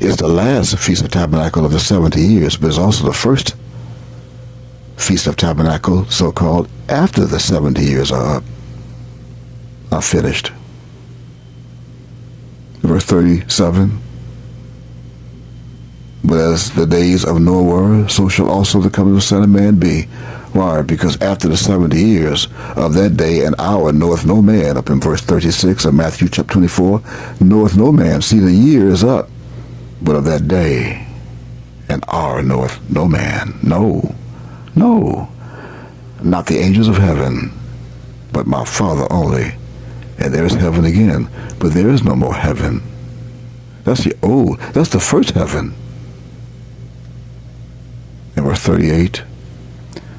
It's the last Feast of Tabernacle of the 70 years, but it's also the first Feast of Tabernacle, so-called, after the 70 years are up, are finished. Verse 37, but as the days of Noah were, so shall also the coming of the Son of Man be. Why? Because after the 70 years of that day and hour knoweth no man, up in verse 36 of Matthew chapter 24, knoweth no man. See, the year is up, but of that day and hour knoweth no man. No, not the angels of heaven, but my Father only. And there's heaven again, but there is no more heaven. That's the first heaven. In verse 38,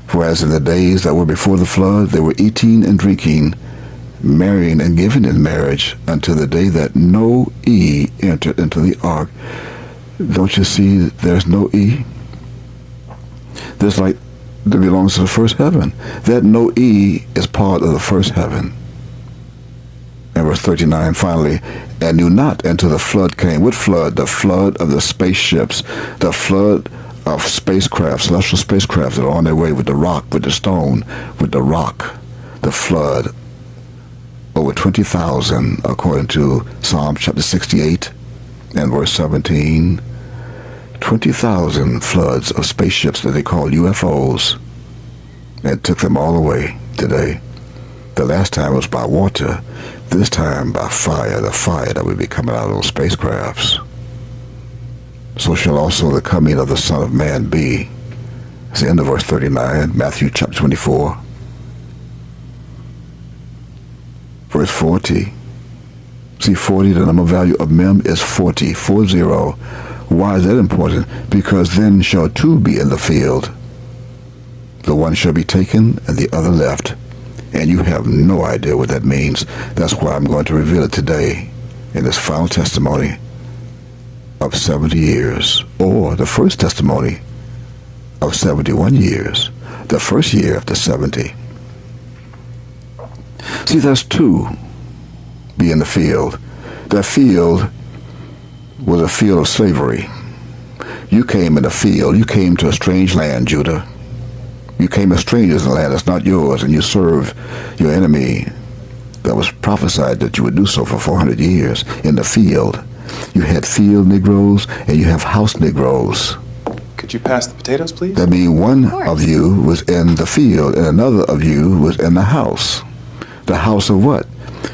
for as in the days that were before the flood, they were eating and drinking, marrying and giving in marriage, until the day that Noah entered into the ark. Don't you see there's no E? There's like, that belongs to the first heaven. That Noah is part of the first heaven. And verse 39, finally, and knew not until the flood came. What flood? The flood of the spaceships, the flood of spacecraft, celestial spacecraft that are on their way with the rock, with the stone, with the rock, the flood. Over 20,000, according to Psalm chapter 68 and verse 17. 20,000 floods of spaceships that they call UFOs, and took them all away today. The last time was by water, this time by fire, the fire that would be coming out of those spacecrafts. So shall also the coming of the Son of Man be. It's the end of verse 39, Matthew chapter 24. Verse 40. See, 40, the number value of mem is 40, 40. Why is that important? Because then shall two be in the field. The one shall be taken and the other left. And you have no idea what that means. That's why I'm going to reveal it today in this final testimony of 70 years, or the first testimony of 71 years, the first year after 70. See, that's two. Be in the field. That field was a field of slavery. You came in the field. You came to a strange land, Judah. You came as strangers in a land that's not yours, and you served your enemy that was prophesied that you would do so for 400 years in the field. You had field Negroes and you have house Negroes. Could you pass the potatoes, please? That means one of you was in the field and another of you was in the house. The house of what?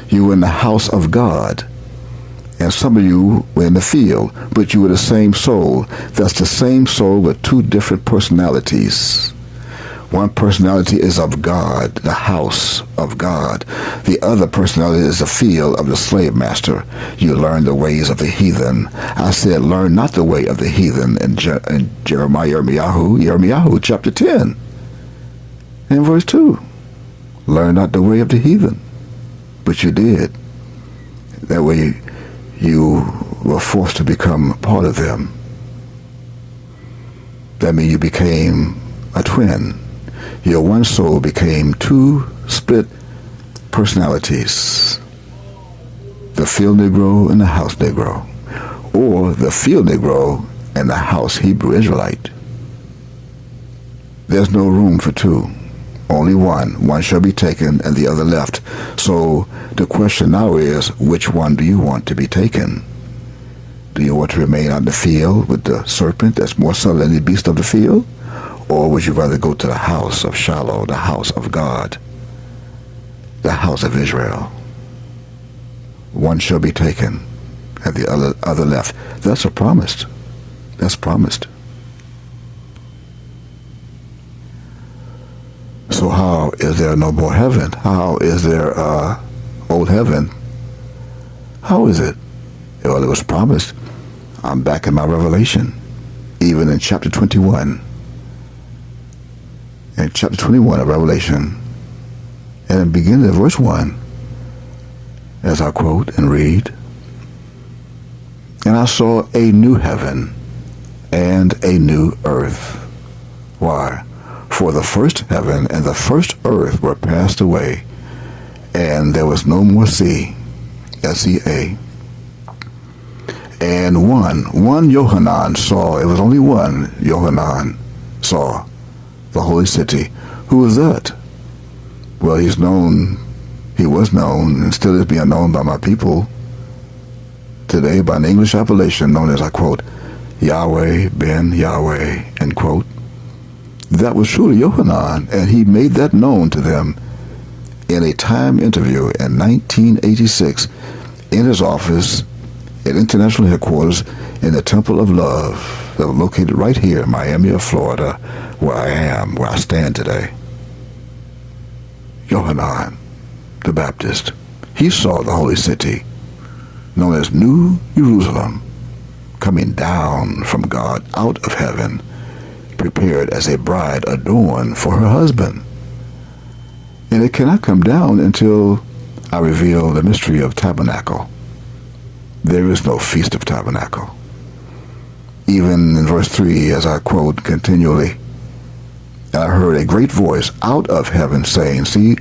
You were in the house of God. And some of you were in the field, but you were the same soul. That's the same soul with two different personalities. One personality is of God, the house of God. The other personality is the field of the slave master. You learn the ways of the heathen. I said, learn not the way of the heathen in Yirmiyahu chapter 10 and verse 2. Learn not the way of the heathen. But you did. That way you were forced to become part of them. That means you became a twin. Your one soul became two split personalities. The field Negro and the house Negro. Or the field Negro and the house Hebrew Israelite. There's no room for two. Only one. One shall be taken and the other left. So the question now is, which one do you want to be taken? Do you want to remain on the field with the serpent that's more subtle than the beast of the field? Or would you rather go to the house of Shiloh, the house of God, the house of Israel? One shall be taken, and the other left. That's a promise. That's promised. So how is there no more heaven? How is there old heaven? How is it? Well, it was promised. I'm back in my Revelation, even in chapter 21. In chapter 21 of Revelation, and it begins at verse 1, as I quote and read, "And I saw a new heaven and a new earth." Why? "For the first heaven and the first earth were passed away, and there was no more sea," S-E-A. "And one Yohanan saw," it was only one Yohanan saw, "the holy city." Who was that? Well, he was known, and still is being known by my people today by an English appellation known as, I quote, Yahweh ben Yahweh, end quote. That was truly Yohanan, and he made that known to them in a time interview in 1986 in his office at International Headquarters in the Temple of Love that was located right here in Miami, Florida, where I stand today. Yohanan the Baptist, he saw the holy city, known as New Jerusalem, coming down from God out of heaven, prepared as a bride adorned for her husband. And it cannot come down until I reveal the mystery of tabernacle. There is no feast of tabernacle. Even in verse 3, as I quote continually, "And I heard a great voice out of heaven saying," see,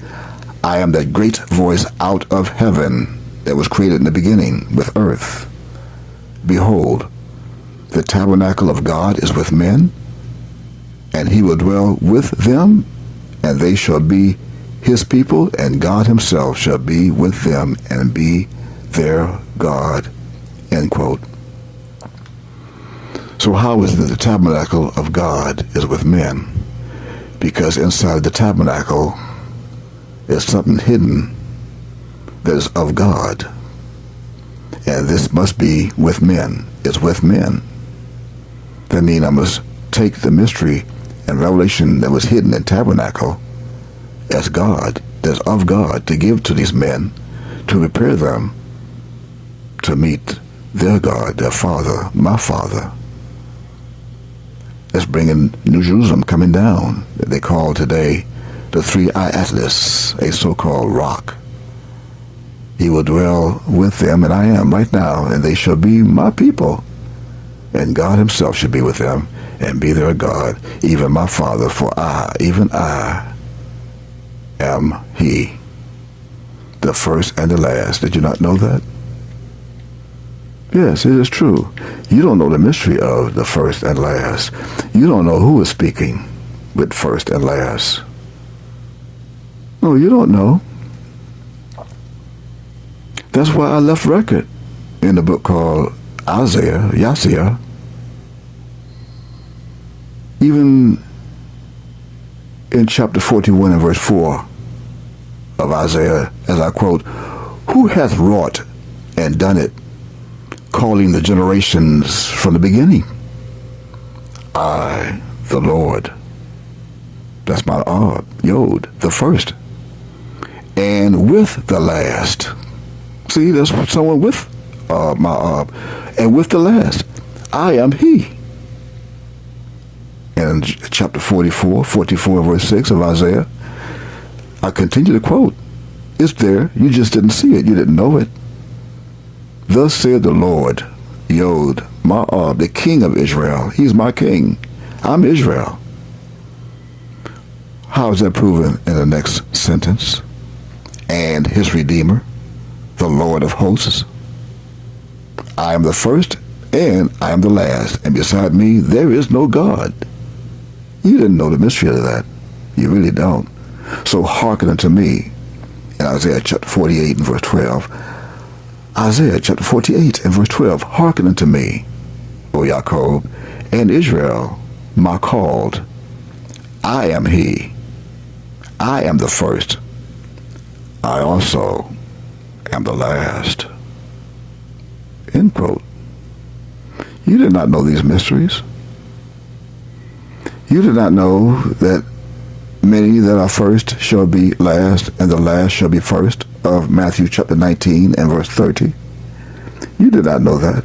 I am that great voice out of heaven that was created in the beginning with earth. "Behold, the tabernacle of God is with men, and he will dwell with them, and they shall be his people, and God himself shall be with them and be their God," end quote. So how is it the tabernacle of God is with men? Because inside the tabernacle is something hidden that is of God. And this must be with men. It's with men. That means I must take the mystery and revelation that was hidden in tabernacle as God, that's of God, to give to these men, to prepare them to meet their God, their Father, my Father. That's bringing New Jerusalem coming down, that they call today the Three-Eye Atlas, a so-called rock. He will dwell with them, and I am right now, and they shall be my people. And God himself shall be with them and be their God, even my Father, for I, even I, am he. the first and the last. Did you not know that? Yes, it is true. You don't know the mystery of the first and last. You don't know who is speaking with first and last. No, you don't know. That's why I left record in the book called Isaiah. Even in chapter 41 and verse 4 of Isaiah, as I quote, "Who hath wrought and done it, calling the generations from the beginning? I, the Lord." That's my Yod, the first. And with the last. See, that's someone with my and with the last. I am he. And chapter 44 verse 6 of Isaiah, I continue to quote. It's there. You just didn't see it. You didn't know it. Thus said the Lord, Yod, Ma'ab, the king of Israel. He's my king. I'm Israel. How is that proven in the next sentence? And his Redeemer, the Lord of hosts. I am the first and I am the last, and beside me there is no God. You didn't know the mystery of that. You really don't. So hearken unto me in Isaiah chapter 48 and verse 12. Isaiah chapter 48 and verse 12. Hearken unto me, O Jacob, and Israel, my called. I am he. I am the first. I also am the last. End quote. You did not know these mysteries. You did not know that many that are first shall be last, and the last shall be first, of Matthew chapter 19 and verse 30. You did not know that.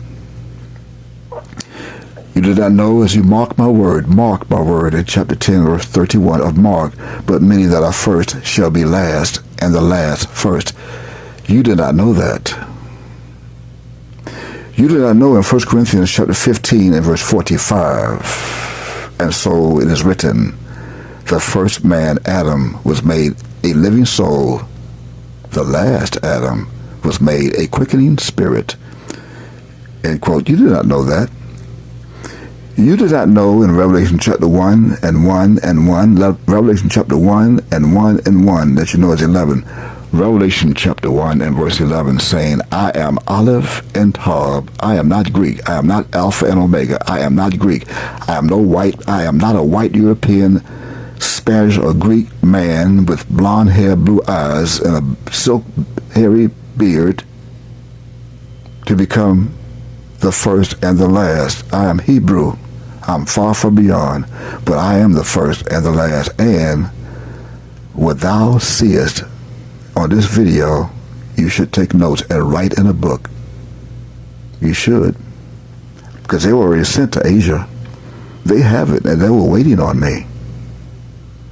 You did not know, as you mark my word in chapter 10 verse 31 of Mark, but many that are first shall be last, and the last first. You did not know that. You did not know in 1 Corinthians chapter 15 and verse 45, and so it is written, the first man, Adam, was made a living soul. The last Adam was made a quickening spirit. End quote. You did not know that. You did not know in Revelation chapter 1 and 1 and 1, Revelation chapter 1 and 1 and 1, that you know is 11. Revelation chapter 1 and verse 11 saying, I am Aleph and Tav. I am not Greek. I am not Alpha and Omega. I am not Greek. I am not a white European, Spanish or Greek man with blonde hair, blue eyes, and a silk hairy beard to become the first and the last. I am Hebrew. I'm far from beyond, but I am the first and the last. And what thou seest on this video, you should take notes and write in a book. You should. Because they were already sent to Asia. They have it, and they were waiting on me.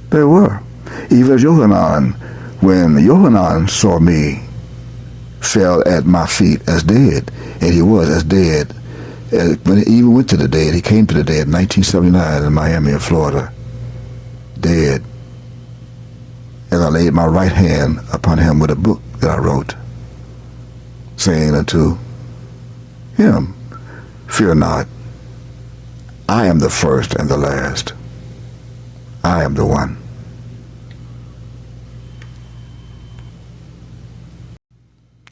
They were. Even Yohanan, when Yohanan saw me, fell at my feet as dead. And he was as dead. When he even went to the dead, he came to the dead in 1979 in Miami, Florida. Dead. And I laid my right hand upon him with a book that I wrote, saying unto him, fear not. I am the first and the last. I am the one.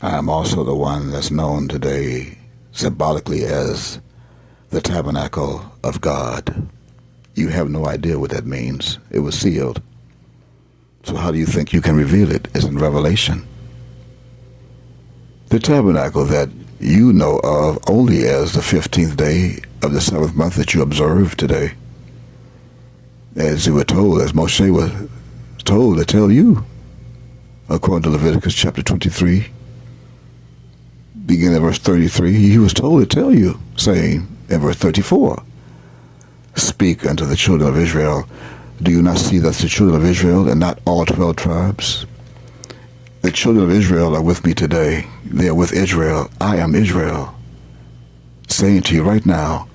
I am also the one that's known today symbolically as the tabernacle of God. You have no idea what that means. It was sealed. So how do you think you can reveal it? It's in Revelation. The tabernacle that you know of only as the 15th day of the 7th month that you observe today. As you were told, as Moshe was told to tell you, according to Leviticus chapter 23, beginning at verse 33, he was told to tell you, saying in verse 34, speak unto the children of Israel. Do you not see that the children of Israel and not all 12 tribes? The children of Israel are with me today. They are with Israel. I am Israel. Saying to you right now,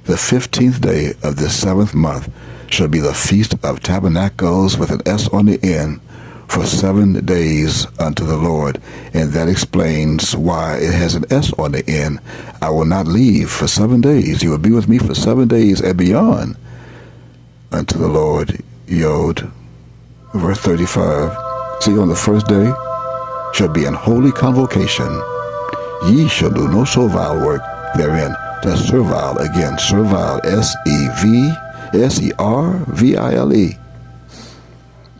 the 15th day of the 7th month shall be the Feast of Tabernacles with an S on the end, for 7 days unto the Lord. And that explains why it has an S on the end. I will not leave for 7 days. You will be with me for 7 days and beyond unto the Lord. Yod. Verse 35. See, on the first day shall be an holy convocation. Ye shall do no servile work therein. That's servile again. Servile, S-E-R-V-I-L-E.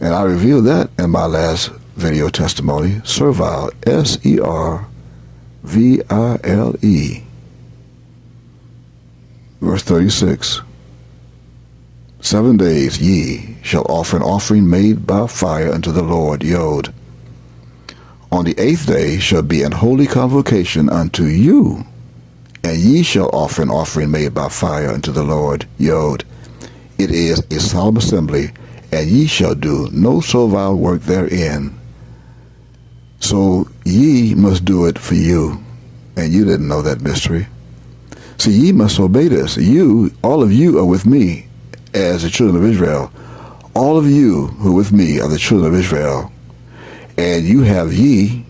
And I revealed that in my last video testimony. Servile, S-E-R-V-I-L-E. Verse 36. 7 days ye shall offer an offering made by fire unto the Lord. Yod. On the 8th day shall be an holy convocation unto you, and ye shall offer an offering made by fire unto the Lord. Yod. It is a solemn assembly, and ye shall do no servile work therein. So ye must do it for you, and you didn't know that mystery. See, ye must obey this. You, all of you are with me as the children of Israel. All of you who are with me are the children of Israel. And you have ye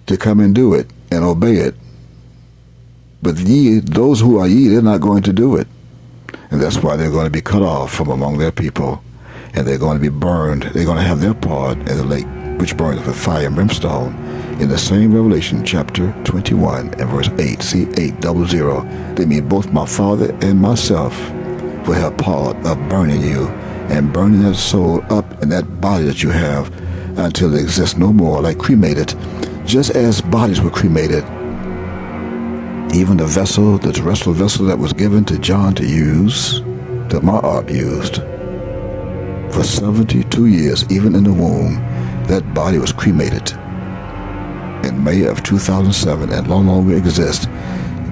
to come and do it and obey it. But ye, those who are ye, they're not going to do it. And that's why they're going to be cut off from among their people. And they're going to be burned. They're going to have their part in the lake, which burns with fire and brimstone. In the same Revelation chapter 21 and verse 8. See, 800. They mean both my Father and myself will have part of burning you and burning that soul up in that body that you have until it exists no more, like cremated. Just as bodies were cremated, even the vessel, the terrestrial vessel that was given to John to use, that my O7 used, for 72 years, even in the womb, that body was cremated in May of 2007 and no longer exists.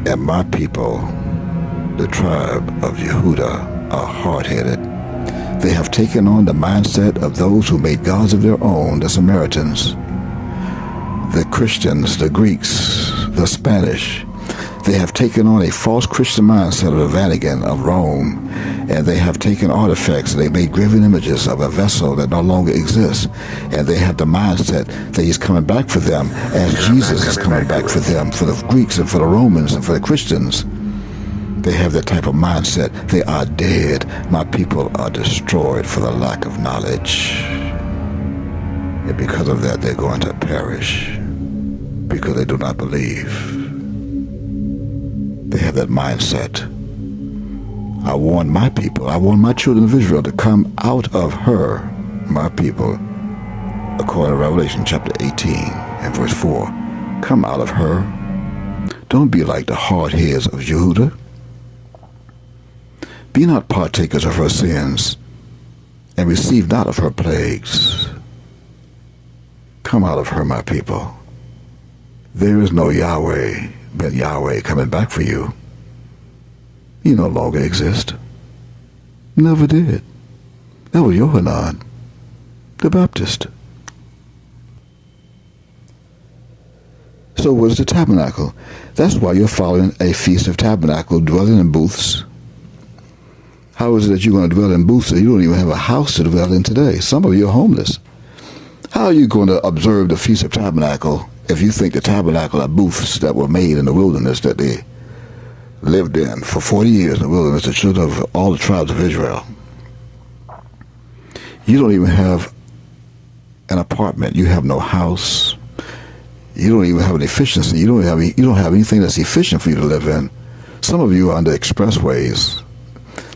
And my people, the tribe of Yehuda, are hard-headed. They have taken on the mindset of those who made gods of their own, the Samaritans, the Christians, the Greeks, the Spanish. They have taken on a false Christian mindset of the Vatican, of Rome, and they have taken artifacts. They made graven images of a vessel that no longer exists, and they have the mindset that he's coming back for them as Jesus is coming back for them, for the Greeks and for the Romans and for the Christians. They have that type of mindset. They are dead. My people are destroyed for the lack of knowledge. And because of that, they're going to perish because they do not believe. They have that mindset. I warn my people, I warn my children of Israel to come out of her, my people, according to Revelation chapter 18 and verse 4. Come out of her. Don't be like the hard heads of Yehuda. Be not partakers of her sins, and receive not of her plagues. Come out of her, my people. There is no Yahweh but Yahweh coming back for you. You no longer exist. Never did. That was Yohanan, the Baptist. So what is the tabernacle? That's why you're following a Feast of Tabernacle, dwelling in booths. How is it that you're going to dwell in booths that you don't even have a house to dwell in today? Some of you are homeless. How are you going to observe the Feast of Tabernacle if you think the tabernacle are booths that were made in the wilderness that they lived in for 40 years in the wilderness, the children of all the tribes of Israel? You don't even have an apartment. You have no house. You don't even have an efficiency. You don't have anything that's efficient for you to live in. Some of you are under expressways,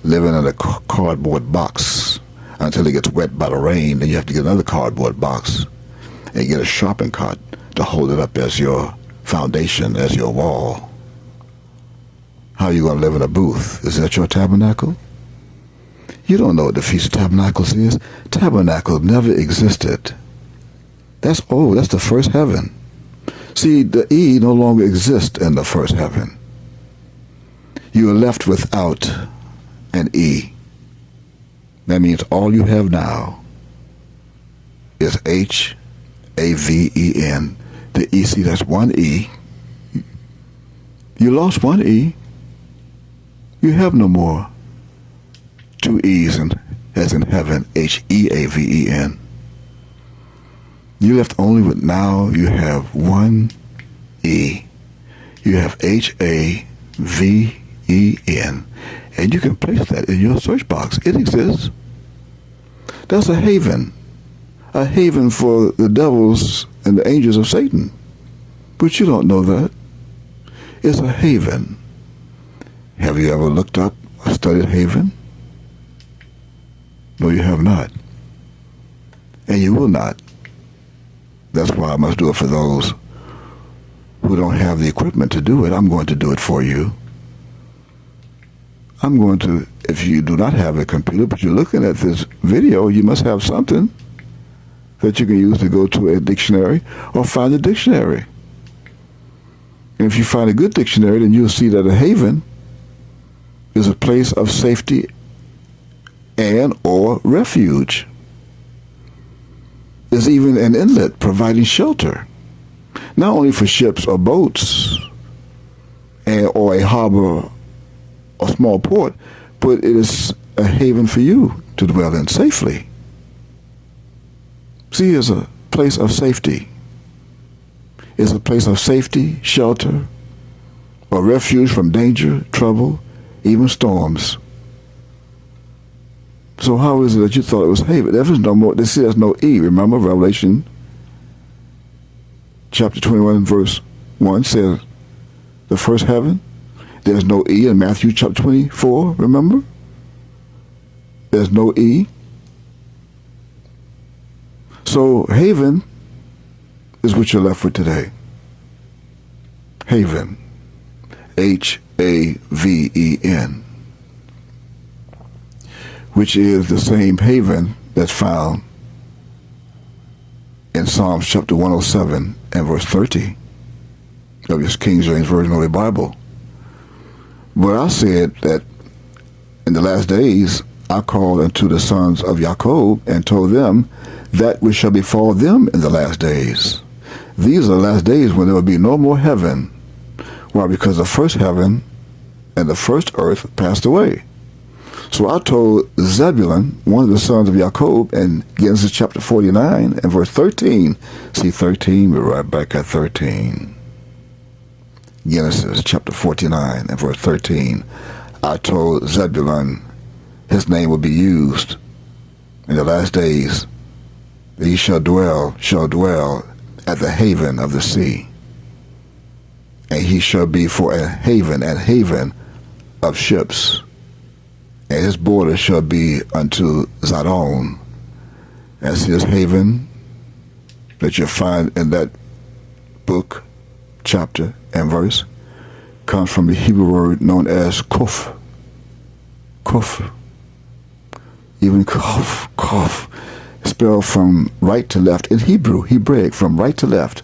living in a cardboard box until it gets wet by the rain. Then you have to get another cardboard box and get a shopping cart to hold it up as your foundation, as your wall. How are you going to live in a booth? Is that your tabernacle? You don't know what the Feast of Tabernacles is. Tabernacle never existed. That's the first heaven. See, the E no longer exists in the first heaven. You are left without an E. That means all you have now is H-A-V-E-N. The E, see, that's one E. You lost one E. You have no more two E's as in heaven, H-E-A-V-E-N. You left only with now you have one E. You have Haven, and you can place that in your search box. It exists. That's a haven for the devils and the angels of Satan. But you don't know that. It's a haven. Have you ever looked up or studied haven? No, you have not. And you will not. That's why I must do it for those who don't have the equipment to do it. I'm going to do it for you. I'm going to, if you do not have a computer, but you're looking at this video, you must have something that you can use to go to a dictionary or find a dictionary. And if you find a good dictionary, then you'll see that a haven is a place of safety and or refuge. There's even an inlet providing shelter, not only for ships or boats or a harbor or small port, but it is a haven for you to dwell in safely. See, it's a place of safety. It's a place of safety, shelter, or refuge from danger, trouble, even storms. So how is it that you thought it was haven? There's no more. They see there's no E. Remember, Revelation chapter 21 verse 1 says the first heaven. There's no E in Matthew chapter 24. Remember, there's no E. So haven is what you're left with today. Haven. Haven. Which is the same haven that's found in Psalms chapter 107 and verse 30 of this King James Version of the Bible. But I said that in the last days I called unto the sons of Jacob and told them that which shall befall them in the last days. These are the last days when there will be no more heaven. Why? Because the first heaven and the first earth passed away. So I told Zebulun, one of the sons of Jacob, in Genesis chapter 49 and verse 13. See 13, we're right back at 13. Genesis chapter 49 and verse 13. I told Zebulun his name will be used in the last days. He shall dwell at the haven of the sea. And he shall be for a haven and haven of ships. And his border shall be unto Zidon. That's his haven that you'll find in that book, chapter, and verse. Comes from the Hebrew word known as kuf. Kuf. Even kuf. Spelled from right to left in Hebrew, Hebraic, from right to left.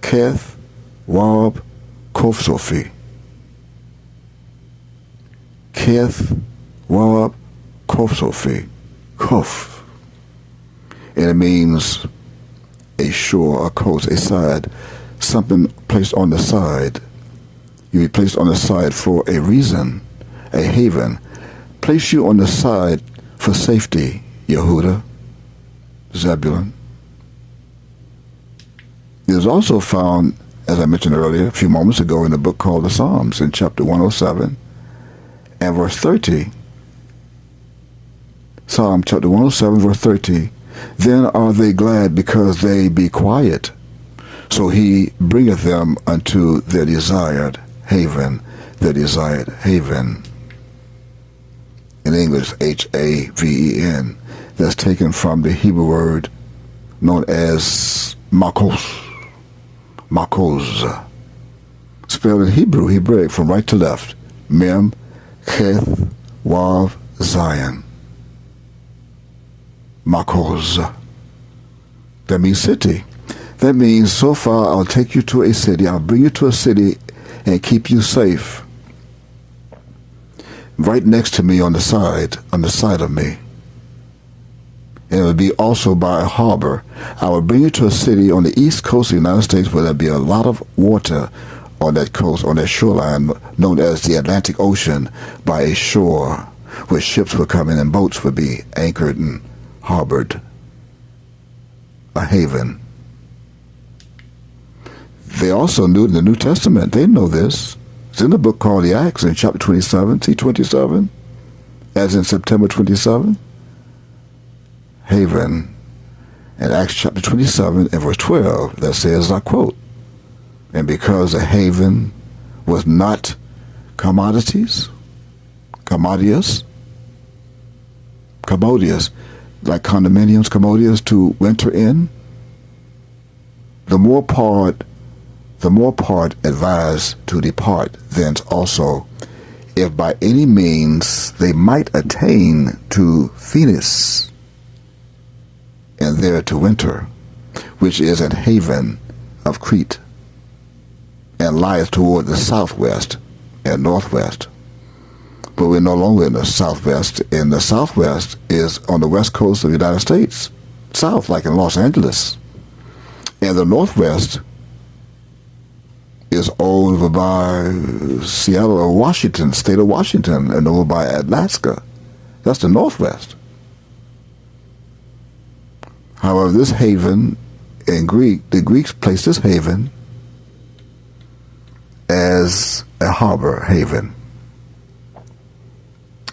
Keth, Wab, Kof Sophie. Keth, Wab, Kof Sophie. Kof. And it means a shore, a coast, a side, something placed on the side. You be placed on the side for a reason, a haven. Place you on the side for safety, Yehuda, Zebulun. It is also found, as I mentioned earlier, a few moments ago, in the book called the Psalms, in chapter 107 and verse 30. Psalm chapter 107, verse 30. Then are they glad because they be quiet. So he bringeth them unto their desired haven, their desired haven. In English, Haven. That's taken from the Hebrew word known as makos. Makos. Spelled in Hebrew, Hebraic, from right to left. Mem, Cheth, Wav, Zion. Makos. That means city. That means so far I'll take you to a city, I'll bring you to a city and keep you safe. Right next to me on the side of me. And it would be also by a harbor. I would bring you to a city on the east coast of the United States where there'd be a lot of water on that coast, on that shoreline known as the Atlantic Ocean, by a shore where ships would come in and boats would be anchored and harbored. A haven. They also knew in the New Testament, they know this. It's in the book called the Acts in chapter 27, see 27, as in September 27. Haven, in Acts chapter 27 and verse 12, that says, I quote, and because the haven was not commodious, like condominiums, commodious to enter in, the more part advised to depart thence also, if by any means they might attain to Phoenix, and there to winter, which is an haven of Crete, and lieth toward the southwest and northwest. But we're no longer in the southwest. In the southwest is on the west coast of the United States, south, like in Los Angeles. And the northwest is over by Seattle or Washington, state of Washington, and over by Alaska. That's the northwest. However, this haven in Greek, the Greeks placed this haven as a harbor haven.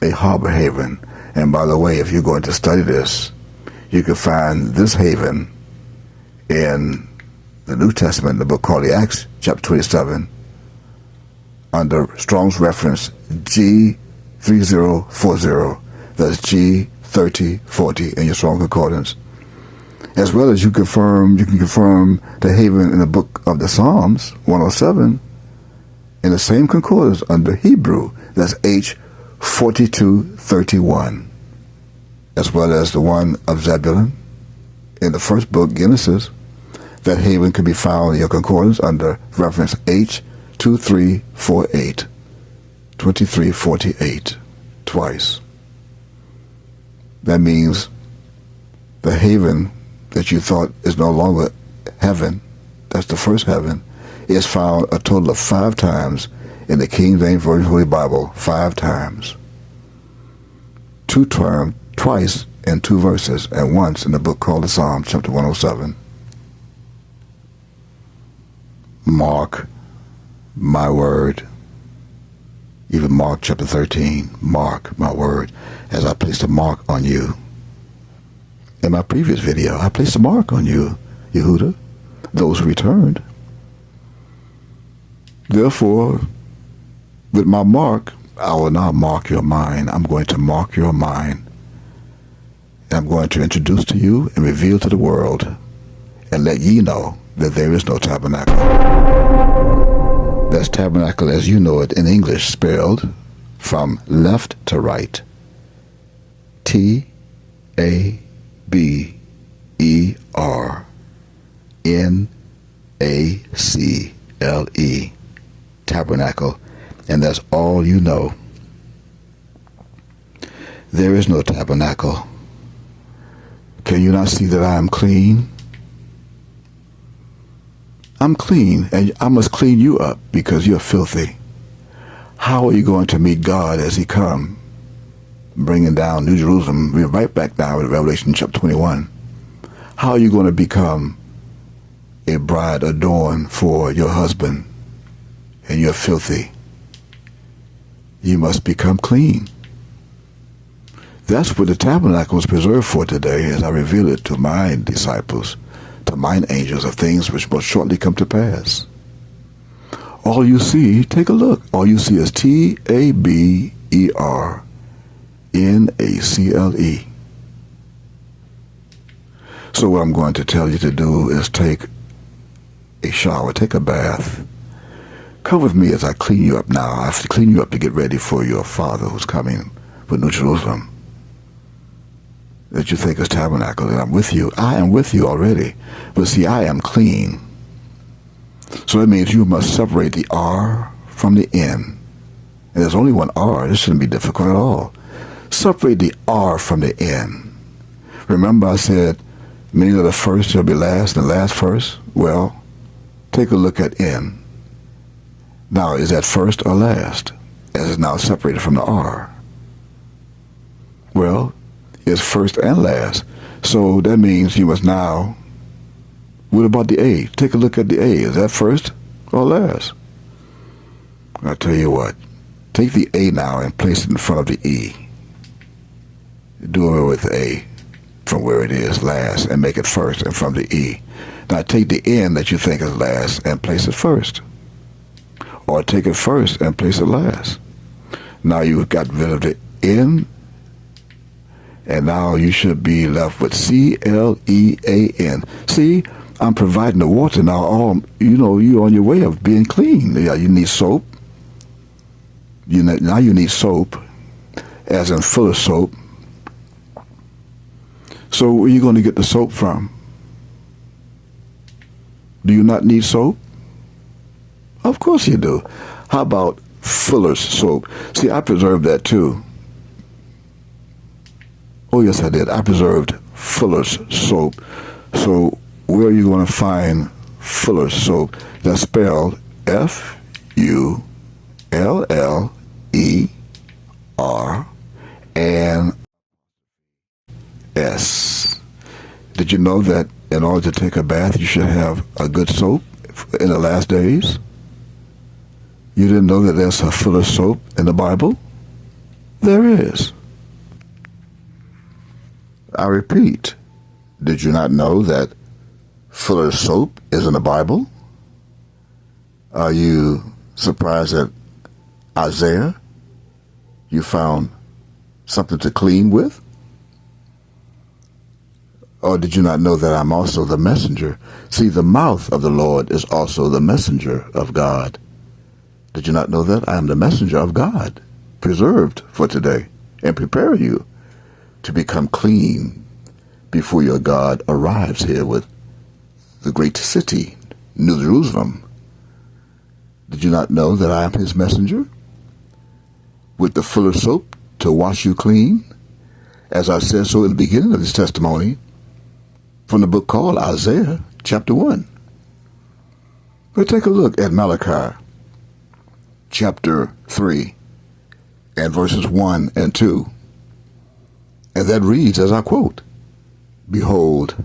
A harbor haven. And by the way, if you're going to study this, you can find this haven in the New Testament, the book called the Acts, chapter 27, under Strong's reference G3040. That's G3040 in your Strong Concordance. As well as you can confirm the haven in the book of the Psalms, 107, in the same concordance under Hebrew, that's H4231, as well as the one of Zebulun in the first book, Genesis. That haven can be found in your concordance under reference H2348, 2348, twice. That means the haven that you thought is no longer heaven, that's the first heaven, is found a total of 5 times in the King James Version Holy Bible, 5 times. Twice in 2 verses, and once in the book called the Psalms, chapter 107. Mark my word. Even Mark chapter 13, mark my word, as I placed a mark on you. In my previous video, I placed a mark on you, Yehuda, those who returned. Therefore, with my mark, I will not mark your mind. I'm going to mark your mind. And I'm going to introduce to you and reveal to the world and let ye know that there is no tabernacle. That's tabernacle as you know it in English, spelled from left to right. Tabernacle. Tabernacle. And that's all you know. There is no tabernacle. Can you not see that I am clean? I'm clean, and I must clean you up because you're filthy. How are you going to meet God as he come, bringing down New Jerusalem? We're right back down in Revelation chapter 21. How are you going to become a bride adorned for your husband, and you're filthy? You must become clean. That's what the tabernacle was preserved for today, as I reveal it to my disciples, to mine angels, of things which must shortly come to pass. All you see, take a look, all you see is Tabernacle. So what I'm going to tell you to do is take a shower, take a bath. Come with me as I clean you up now. I have to clean you up to get ready for your Father who's coming with New Jerusalem, that you think is tabernacle, and I'm with you. I am with you already. But see, I am clean. So that means you must separate the R from the N. And there's only one R. This shouldn't be difficult at all. Separate the R from the N. Remember I said, many of the first shall be last and last first? Well, take a look at N. Now, is that first or last? As it's now separated from the R. Well, it's first and last. So that means you must now What about the A? Take a look at the A. Is that first or last? I tell you what. Take the A now and place it in front of the E. Do away with the A from where it is last and make it first and from the E. Now take the N that you think is last and place it first. Or take it first and place it last. Now you've got rid of the N, and now you should be left with C-L-E-A-N. See, I'm providing the water now. You're on your way of being clean. Yeah, you need soap. Now you need soap, as in full of soap. So where are you going to get the soap from? Do you not need soap? Of course you do. How about Fuller's soap? See, I preserved that too. Oh, yes, I did. I preserved Fuller's soap. So where are you going to find Fuller's soap? That's spelled Fuller's. Did you know that in order to take a bath, you should have a good soap in the last days? You didn't know that there's a Fuller's soap in the Bible? There is. I repeat, did you not know that Fuller's soap is in the Bible? Are you surprised that Isaiah, you found something to clean with? Or did you not know that I'm also the messenger? See, the mouth of the Lord is also the messenger of God. Did you not know that? I am the messenger of God, preserved for today, and prepare you to become clean before your God arrives here with the great city, New Jerusalem. Did you not know that I am his messenger with the fuller soap to wash you clean? As I said so in the beginning of this testimony from the book called Isaiah chapter 1. But take a look at Malachi chapter 3 and verses 1 and 2. And that reads as I quote, "Behold,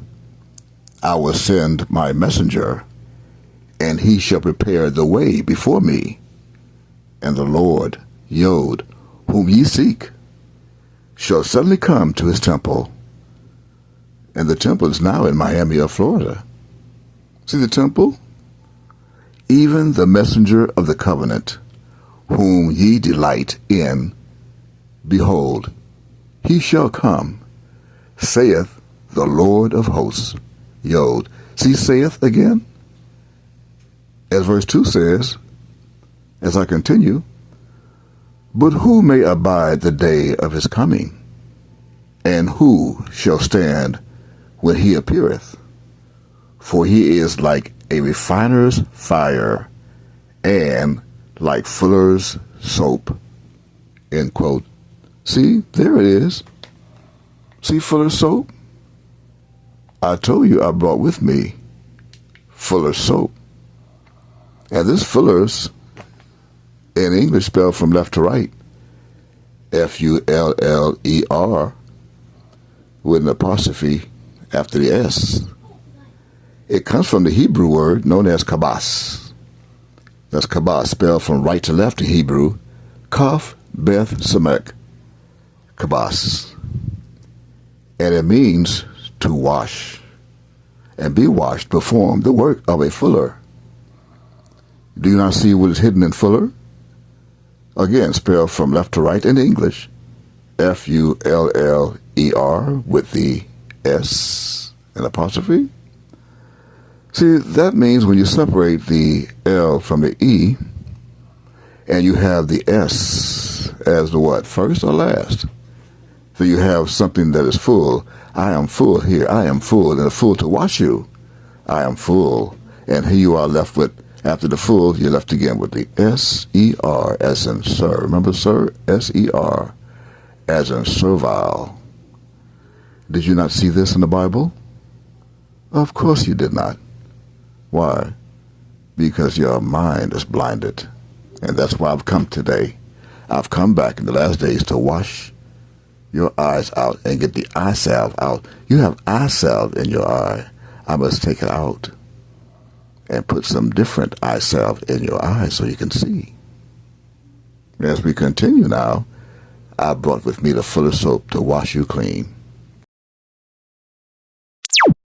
I will send my messenger, and he shall prepare the way before me. And the Lord, Yod, whom ye seek, shall suddenly come to his temple." And the temple is now in Miami of Florida. See the temple? "Even the messenger of the covenant, whom ye delight in, behold, he shall come, saith the Lord of hosts." Yod. See saith again? As verse 2 says, as I continue, "But who may abide the day of his coming? And who shall stand when he appeareth? For he is like a refiner's fire, and like fuller's soap." End quote. See, there it is. See Fuller's soap? I told you I brought with me Fuller's soap. And this Fuller's, in English, spelled from left to right, F-U-L-L-E-R, with an apostrophe after the S. It comes from the Hebrew word known as kabas. That's kabas, spelled from right to left in Hebrew, Kaf Beth Samek, kabas. And it means to wash and be washed, perform the work of a fuller. Do you not see what is hidden in fuller? Again, spelled from left to right in English, F-U-L-L-E-R with the S and apostrophe. See, that means when you separate the L from the E, and you have the S as the what, first or last? So you have something that is full. I am full here. I am full, and a full to wash you. I am full. And here you are left with, after the full, you're left again with the S-E-R as in sir. Remember, sir? S-E-R as in servile. Did you not see this in the Bible? Of course you did not. Why? Because your mind is blinded. And that's why I've come today. I've come back in the last days to wash your eyes out and get the eye salve out. You have eye salve in your eye. I must take it out and put some different eye salve in your eyes so you can see. As we continue now, I brought with me the Fuller soap to wash you clean.